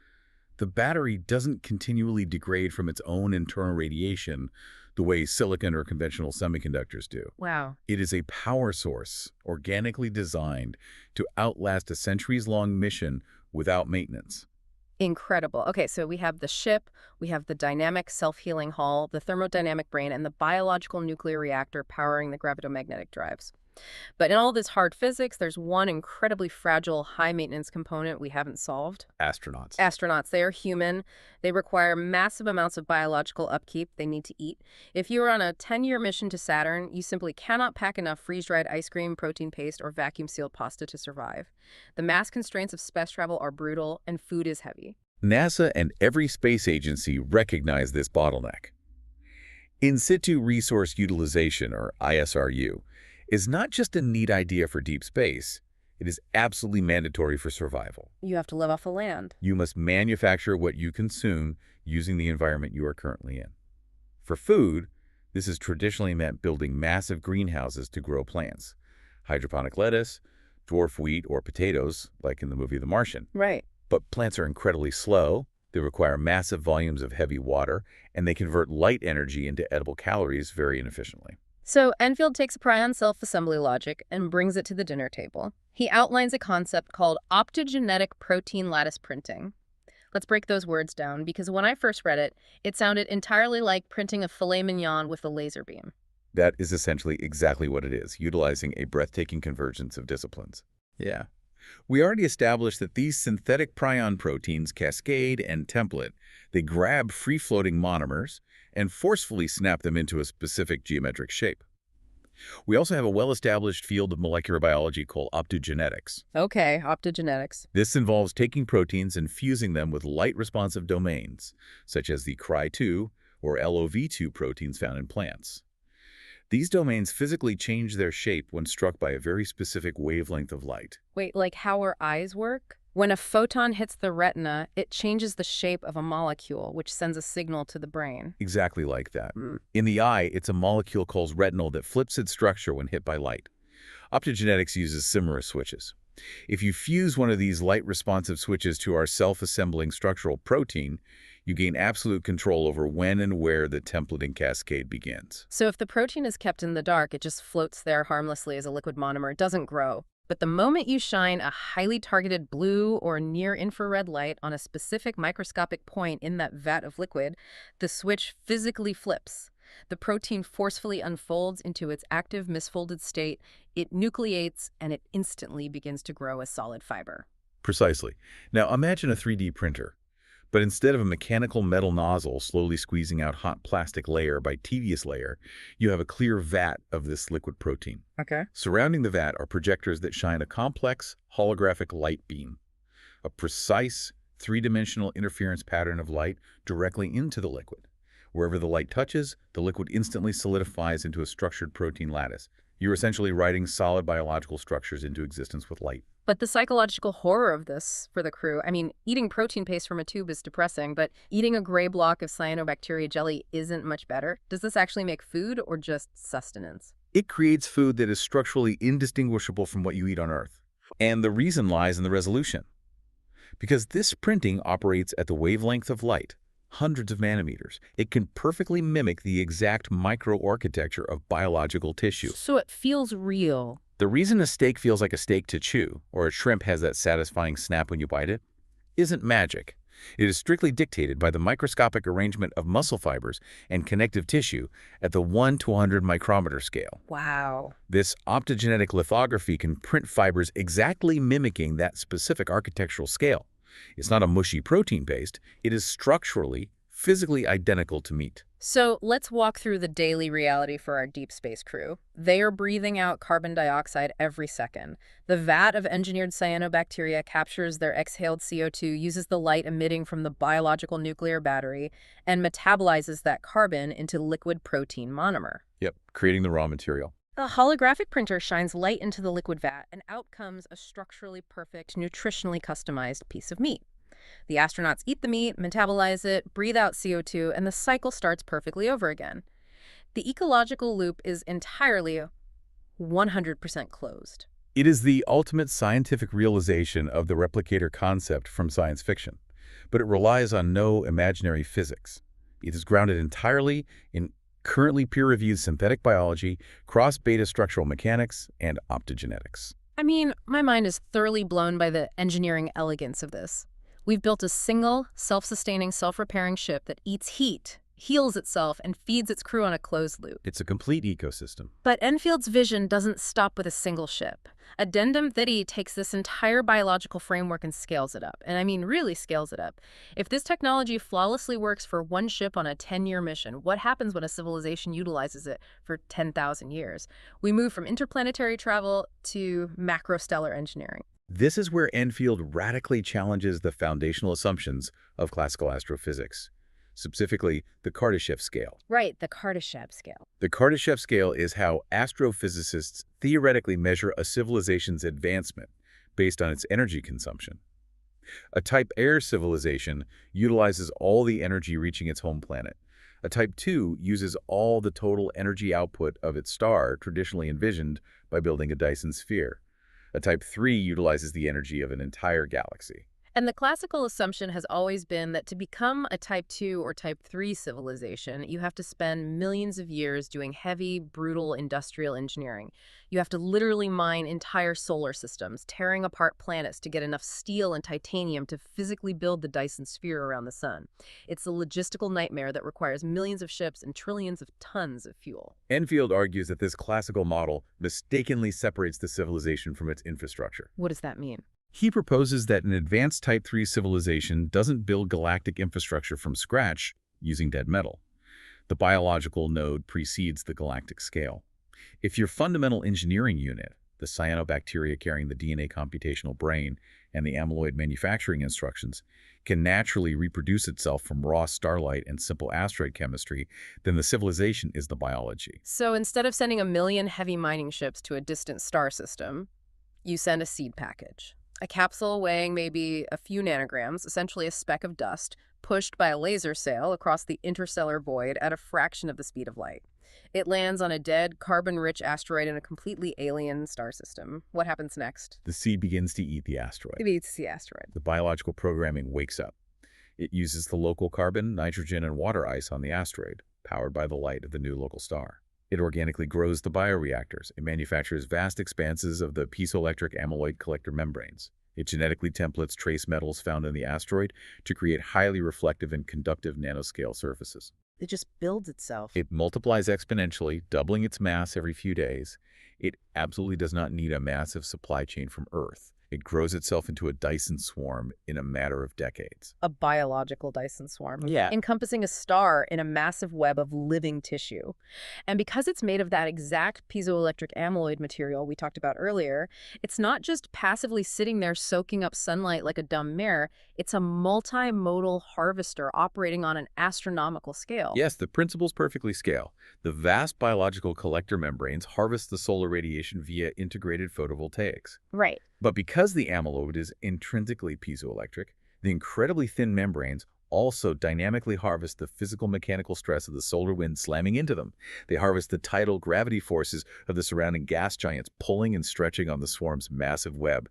The battery doesn't continually degrade from its own internal radiation the way silicon or conventional semiconductors do. Wow. It is a power source organically designed to outlast a centuries-long mission without maintenance. Incredible. Okay, so we have the ship, we have the dynamic self-healing hull, the thermodynamic brain, and the biological nuclear reactor powering the gravitomagnetic drives. But in all this hard physics, there's one incredibly fragile, high-maintenance component we haven't solved. Astronauts. Astronauts, they are human. They require massive amounts of biological upkeep. They need to eat. If you are on a 10-year mission to Saturn, you simply cannot pack enough freeze-dried ice cream, protein paste, or vacuum-sealed pasta to survive. The mass constraints of space travel are brutal, and food is heavy. NASA and every space agency recognize this bottleneck. In situ resource utilization, or ISRU, is not just a neat idea for deep space. It is absolutely mandatory for survival. You have to live off the land. You must manufacture what you consume using the environment you are currently in. For food, this has traditionally meant building massive greenhouses to grow plants. Hydroponic lettuce, dwarf wheat, or potatoes, like in the movie The Martian. Right. But plants are incredibly slow, they require massive volumes of heavy water, and they convert light energy into edible calories very inefficiently. So Enfield takes a prion self-assembly logic and brings it to the dinner table. He outlines a concept called optogenetic protein lattice printing. Let's break those words down, because when I first read it, it sounded entirely like printing a filet mignon with a laser beam. That is essentially exactly what it is, utilizing a breathtaking convergence of disciplines. Yeah. We already established that these synthetic prion proteins cascade and template. They grab free-floating monomers and forcefully snap them into a specific geometric shape. We also have a well-established field of molecular biology called optogenetics. Okay, optogenetics. This involves taking proteins and fusing them with light-responsive domains, such as the Cry2 or LOV2 proteins found in plants. These domains physically change their shape when struck by a very specific wavelength of light. Wait, like how our eyes work? When a photon hits the retina, it changes the shape of a molecule, which sends a signal to the brain. Exactly like that. In the eye, it's a molecule called retinal that flips its structure when hit by light. Optogenetics uses similar switches. If you fuse one of these light-responsive switches to our self-assembling structural protein, you gain absolute control over when and where the templating cascade begins. So if the protein is kept in the dark, it just floats there harmlessly as a liquid monomer. It doesn't grow. But the moment you shine a highly targeted blue or near-infrared light on a specific microscopic point in that vat of liquid, the switch physically flips. The protein forcefully unfolds into its active misfolded state, it nucleates, and it instantly begins to grow as solid fiber. Precisely. Now imagine a 3D printer. But instead of a mechanical metal nozzle slowly squeezing out hot plastic layer by tedious layer, you have a clear vat of this liquid protein. Okay. Surrounding the vat are projectors that shine a complex holographic light beam, a precise three-dimensional interference pattern of light directly into the liquid. Wherever the light touches, the liquid instantly solidifies into a structured protein lattice. You're essentially writing solid biological structures into existence with light. But the psychological horror of this for the crew, I mean, eating protein paste from a tube is depressing, but eating a gray block of cyanobacteria jelly isn't much better. Does this actually make food or just sustenance? It creates food that is structurally indistinguishable from what you eat on Earth. And the reason lies in the resolution. Because this printing operates at the wavelength of light, hundreds of nanometers, it can perfectly mimic the exact microarchitecture of biological tissue. So it feels real. The reason a steak feels like a steak to chew, or a shrimp has that satisfying snap when you bite it, isn't magic. It is strictly dictated by the microscopic arrangement of muscle fibers and connective tissue at the 1 to 100 micrometer scale. Wow. This optogenetic lithography can print fibers exactly mimicking that specific architectural scale. It's not a mushy protein paste. It is structurally, physically identical to meat. So let's walk through the daily reality for our deep space crew. They are breathing out carbon dioxide every second. The vat of engineered cyanobacteria captures their exhaled CO2, uses the light emitting from the biological nuclear battery, and metabolizes that carbon into liquid protein monomer. Yep, creating the raw material. The holographic printer shines light into the liquid vat, and out comes a structurally perfect, nutritionally customized piece of meat. The astronauts eat the meat, metabolize it, breathe out CO2, and the cycle starts perfectly over again. The ecological loop is entirely 100% closed. It is the ultimate scientific realization of the replicator concept from science fiction. but it relies on no imaginary physics. It is grounded entirely in currently peer-reviewed synthetic biology, cross-beta structural mechanics, and optogenetics. I mean, my mind is thoroughly blown by the engineering elegance of this. We've built a single, self-sustaining, self-repairing ship that eats heat, heals itself, and feeds its crew on a closed loop. It's a complete ecosystem. But Enfield's vision doesn't stop with a single ship. Addendum Theti takes this entire biological framework and scales it up. And I mean, really scales it up. If this technology flawlessly works for one ship on a 10-year mission, what happens when a civilization utilizes it for 10,000 years? We move from interplanetary travel to macrostellar engineering. This is where Enfield radically challenges the foundational assumptions of classical astrophysics, specifically the Kardishev scale. Right, the Kardashev scale. The Kardashev scale is how astrophysicists theoretically measure a civilization's advancement based on its energy consumption. A Type A civilization utilizes all the energy reaching its home planet. A Type 2 uses all the total energy output of its star, traditionally envisioned by building a Dyson sphere. A Type 3 utilizes the energy of an entire galaxy. And the classical assumption has always been that to become a Type 2 or Type 3 civilization, you have to spend millions of years doing heavy, brutal industrial engineering. You have to literally mine entire solar systems, tearing apart planets to get enough steel and titanium to physically build the Dyson sphere around the sun. It's a logistical nightmare that requires millions of ships and trillions of tons of fuel. Enfield argues that this classical model mistakenly separates the civilization from its infrastructure. What does that mean? He proposes that an advanced Type 3 civilization doesn't build galactic infrastructure from scratch using dead metal. The biological node precedes the galactic scale. If your fundamental engineering unit, the cyanobacteria carrying the DNA computational brain and the amyloid manufacturing instructions, can naturally reproduce itself from raw starlight and simple asteroid chemistry, then the civilization is the biology. So instead of sending 1,000,000 heavy mining ships to a distant star system, you send a seed package. A capsule weighing maybe a few nanograms, essentially a speck of dust, pushed by a laser sail across the interstellar void at a fraction of the speed of light. It lands on a dead, carbon-rich asteroid in a completely alien star system. What happens next? The seed begins to eat the asteroid. It eats the asteroid. The biological programming wakes up. It uses the local carbon, nitrogen, and water ice on the asteroid, powered by the light of the new local star. It organically grows the bioreactors. It manufactures vast expanses of the piezoelectric amyloid collector membranes. It genetically templates trace metals found in the asteroid to create highly reflective and conductive nanoscale surfaces. It just builds itself. It multiplies exponentially, doubling its mass every few days. It absolutely does not need a massive supply chain from Earth. It grows itself into a Dyson swarm in a matter of decades. A biological Dyson swarm. Yeah. Encompassing a star in a massive web of living tissue. And because it's made of that exact piezoelectric amyloid material we talked about earlier, it's not just passively sitting there soaking up sunlight like a dumb mare. It's a multimodal harvester operating on an astronomical scale. Yes, the principles perfectly scale. The vast biological collector membranes harvest the solar radiation via integrated photovoltaics. Right. But because the amyloid is intrinsically piezoelectric, the incredibly thin membranes also dynamically harvest the physical mechanical stress of the solar wind slamming into them. They harvest the tidal gravity forces of the surrounding gas giants pulling and stretching on the swarm's massive web.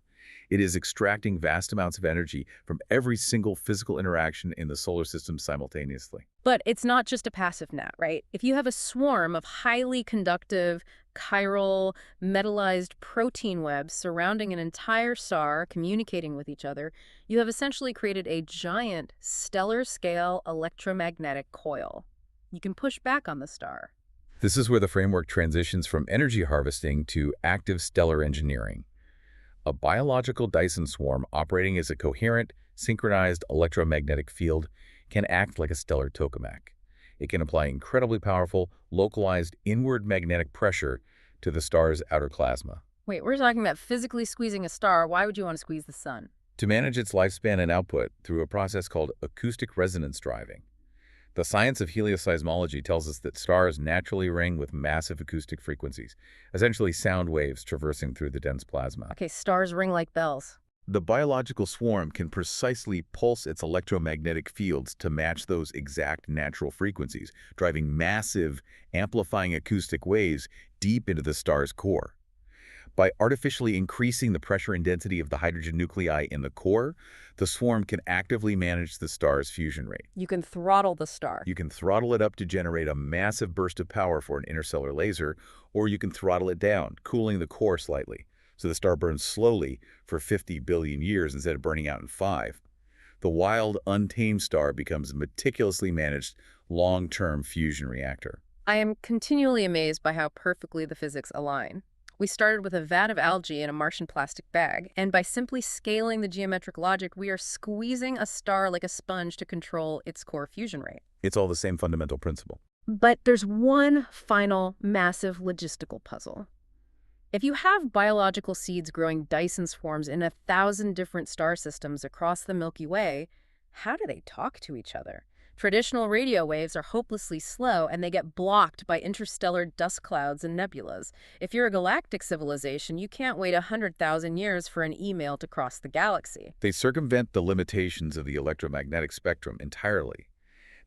It is extracting vast amounts of energy from every single physical interaction in the solar system simultaneously. But it's not just a passive net, right? If you have a swarm of highly conductive, chiral, metallized protein webs surrounding an entire star communicating with each other, you have essentially created a giant stellar-scale electromagnetic coil. You can push back on the star. This is where the framework transitions from energy harvesting to active stellar engineering. A biological Dyson swarm operating as a coherent, synchronized electromagnetic field can act like a stellar tokamak. It can apply incredibly powerful, localized inward magnetic pressure to the star's outer plasma. Wait, we're talking about physically squeezing a star. Why would you want to squeeze the sun? To manage its lifespan and output through a process called acoustic resonance driving. The science of helioseismology tells us that stars naturally ring with massive acoustic frequencies, essentially sound waves traversing through the dense plasma. Okay, stars ring like bells. The biological swarm can precisely pulse its electromagnetic fields to match those exact natural frequencies, driving massive, amplifying acoustic waves deep into the star's core. By artificially increasing the pressure and density of the hydrogen nuclei in the core, the swarm can actively manage the star's fusion rate. You can throttle the star. You can throttle it up to generate a massive burst of power for an interstellar laser, or you can throttle it down, cooling the core slightly, so the star burns slowly for 50 billion years instead of burning out in 5. The wild, untamed star becomes a meticulously managed, long-term fusion reactor. I am continually amazed by how perfectly the physics align. We started with a vat of algae in a Martian plastic bag, and by simply scaling the geometric logic, we are squeezing a star like a sponge to control its core fusion rate. It's all the same fundamental principle. But there's one final massive logistical puzzle. If you have biological seeds growing Dyson swarms in 1,000 different star systems across the Milky Way, how do they talk to each other? Traditional radio waves are hopelessly slow, and they get blocked by interstellar dust clouds and nebulas. If you're a galactic civilization, you can't wait 100,000 years for an email to cross the galaxy. They circumvent the limitations of the electromagnetic spectrum entirely.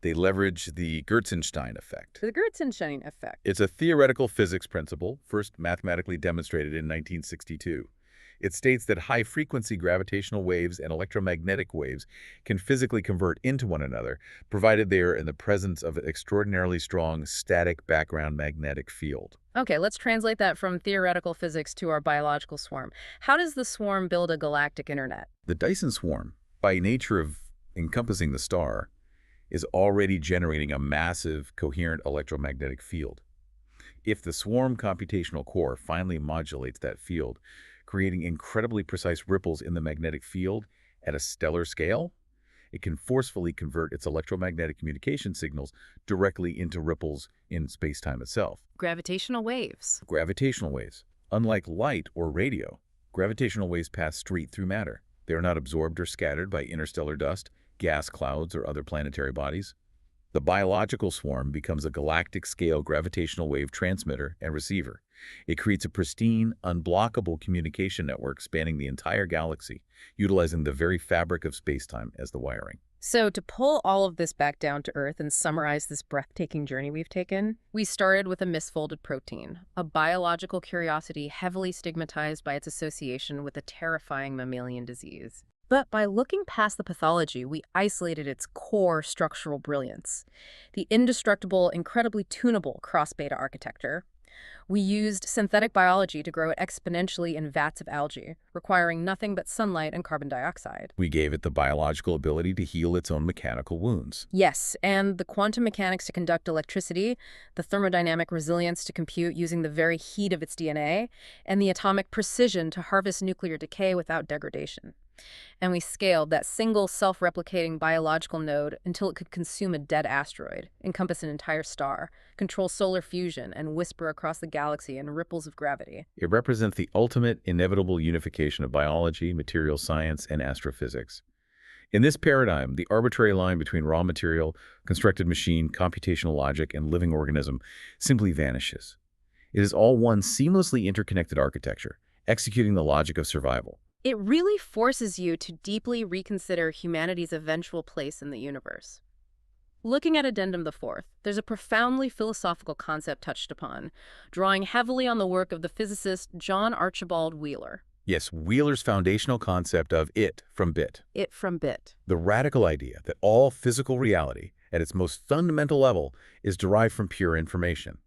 They leverage the Gertzenstein effect. The Gertzenstein effect. It's a theoretical physics principle, first mathematically demonstrated in 1962. It states that high-frequency gravitational waves and electromagnetic waves can physically convert into one another, provided they are in the presence of an extraordinarily strong static background magnetic field. Okay, let's translate that from theoretical physics to our biological swarm. How does the swarm build a galactic internet? The Dyson swarm, by nature of encompassing the star, is already generating a massive, coherent electromagnetic field. If the swarm computational core finally modulates that field, creating incredibly precise ripples in the magnetic field at a stellar scale, it can forcefully convert its electromagnetic communication signals directly into ripples in space-time itself. Gravitational waves. Gravitational waves. Unlike light or radio, gravitational waves pass straight through matter. They are not absorbed or scattered by interstellar dust, gas clouds, or other planetary bodies. The biological swarm becomes a galactic-scale gravitational wave transmitter and receiver. It creates a pristine, unblockable communication network spanning the entire galaxy, utilizing the very fabric of spacetime as the wiring. So to pull all of this back down to Earth and summarize this breathtaking journey we've taken, we started with a misfolded protein, a biological curiosity heavily stigmatized by its association with a terrifying mammalian disease. But by looking past the pathology, we isolated its core structural brilliance, the indestructible, incredibly tunable cross-beta architecture. We used synthetic biology to grow it exponentially in vats of algae, requiring nothing but sunlight and carbon dioxide. We gave it the biological ability to heal its own mechanical wounds. Yes, and the quantum mechanics to conduct electricity, the thermodynamic resilience to compute using the very heat of its DNA, and the atomic precision to harvest nuclear decay without degradation. And we scaled that single self-replicating biological node until it could consume a dead asteroid, encompass an entire star, control solar fusion, and whisper across the galaxy in ripples of gravity. It represents the ultimate, inevitable unification of biology, material science, and astrophysics. In this paradigm, the arbitrary line between raw material, constructed machine, computational logic, and living organism simply vanishes. It is all one seamlessly interconnected architecture, executing the logic of survival. It really forces you to deeply reconsider humanity's eventual place in the universe. Looking at Addendum the Fourth, there's a profoundly philosophical concept touched upon, drawing heavily on the work of the physicist John Archibald Wheeler. Yes, Wheeler's foundational concept of it from bit. It from bit. The radical idea that all physical reality, at its most fundamental level, is derived from pure information.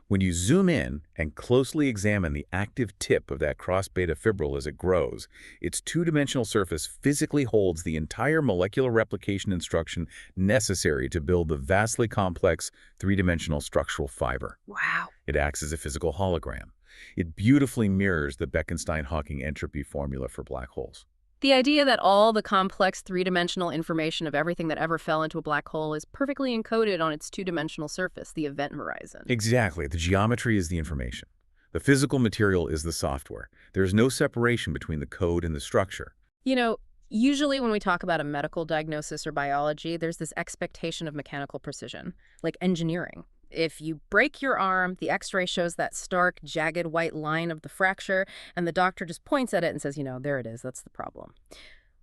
When you zoom in and closely examine the active tip of that cross-beta fibril as it grows, its two-dimensional surface physically holds the entire molecular replication instruction necessary to build the vastly complex three-dimensional structural fiber. Wow. It acts as a physical hologram. It beautifully mirrors the Bekenstein-Hawking entropy formula for black holes. The idea that all the complex three-dimensional information of everything that ever fell into a black hole is perfectly encoded on its two-dimensional surface, the event horizon. Exactly. The geometry is the information. The physical material is the software. There is no separation between the code and the structure. You know, usually when we talk about a medical diagnosis or biology, there's this expectation of mechanical precision, like engineering. If you break your arm, the x-ray shows that stark, jagged white line of the fracture, and the doctor just points at it and says, there it is, that's the problem.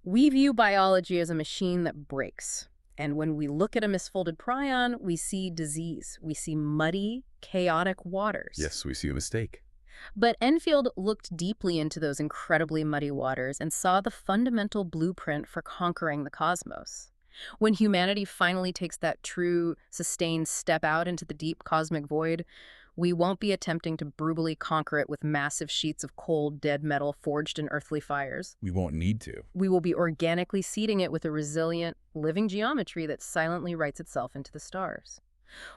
We view biology as a machine that breaks. And when we look at a misfolded prion, we see disease. We see muddy, chaotic waters. Yes, we see a mistake. But Enfield looked deeply into those incredibly muddy waters and saw the fundamental blueprint for conquering the cosmos. When humanity finally takes that true, sustained step out into the deep cosmic void, we won't be attempting to brutally conquer it with massive sheets of cold, dead metal forged in earthly fires. We won't need to. We will be organically seeding it with a resilient, living geometry that silently writes itself into the stars.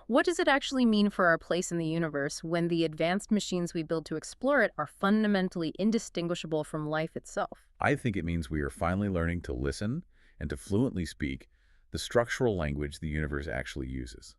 What does it actually mean for our place in the universe when the advanced machines we build to explore it are fundamentally indistinguishable from life itself? I think it means we are finally learning to listen and to fluently speak the structural language the universe actually uses.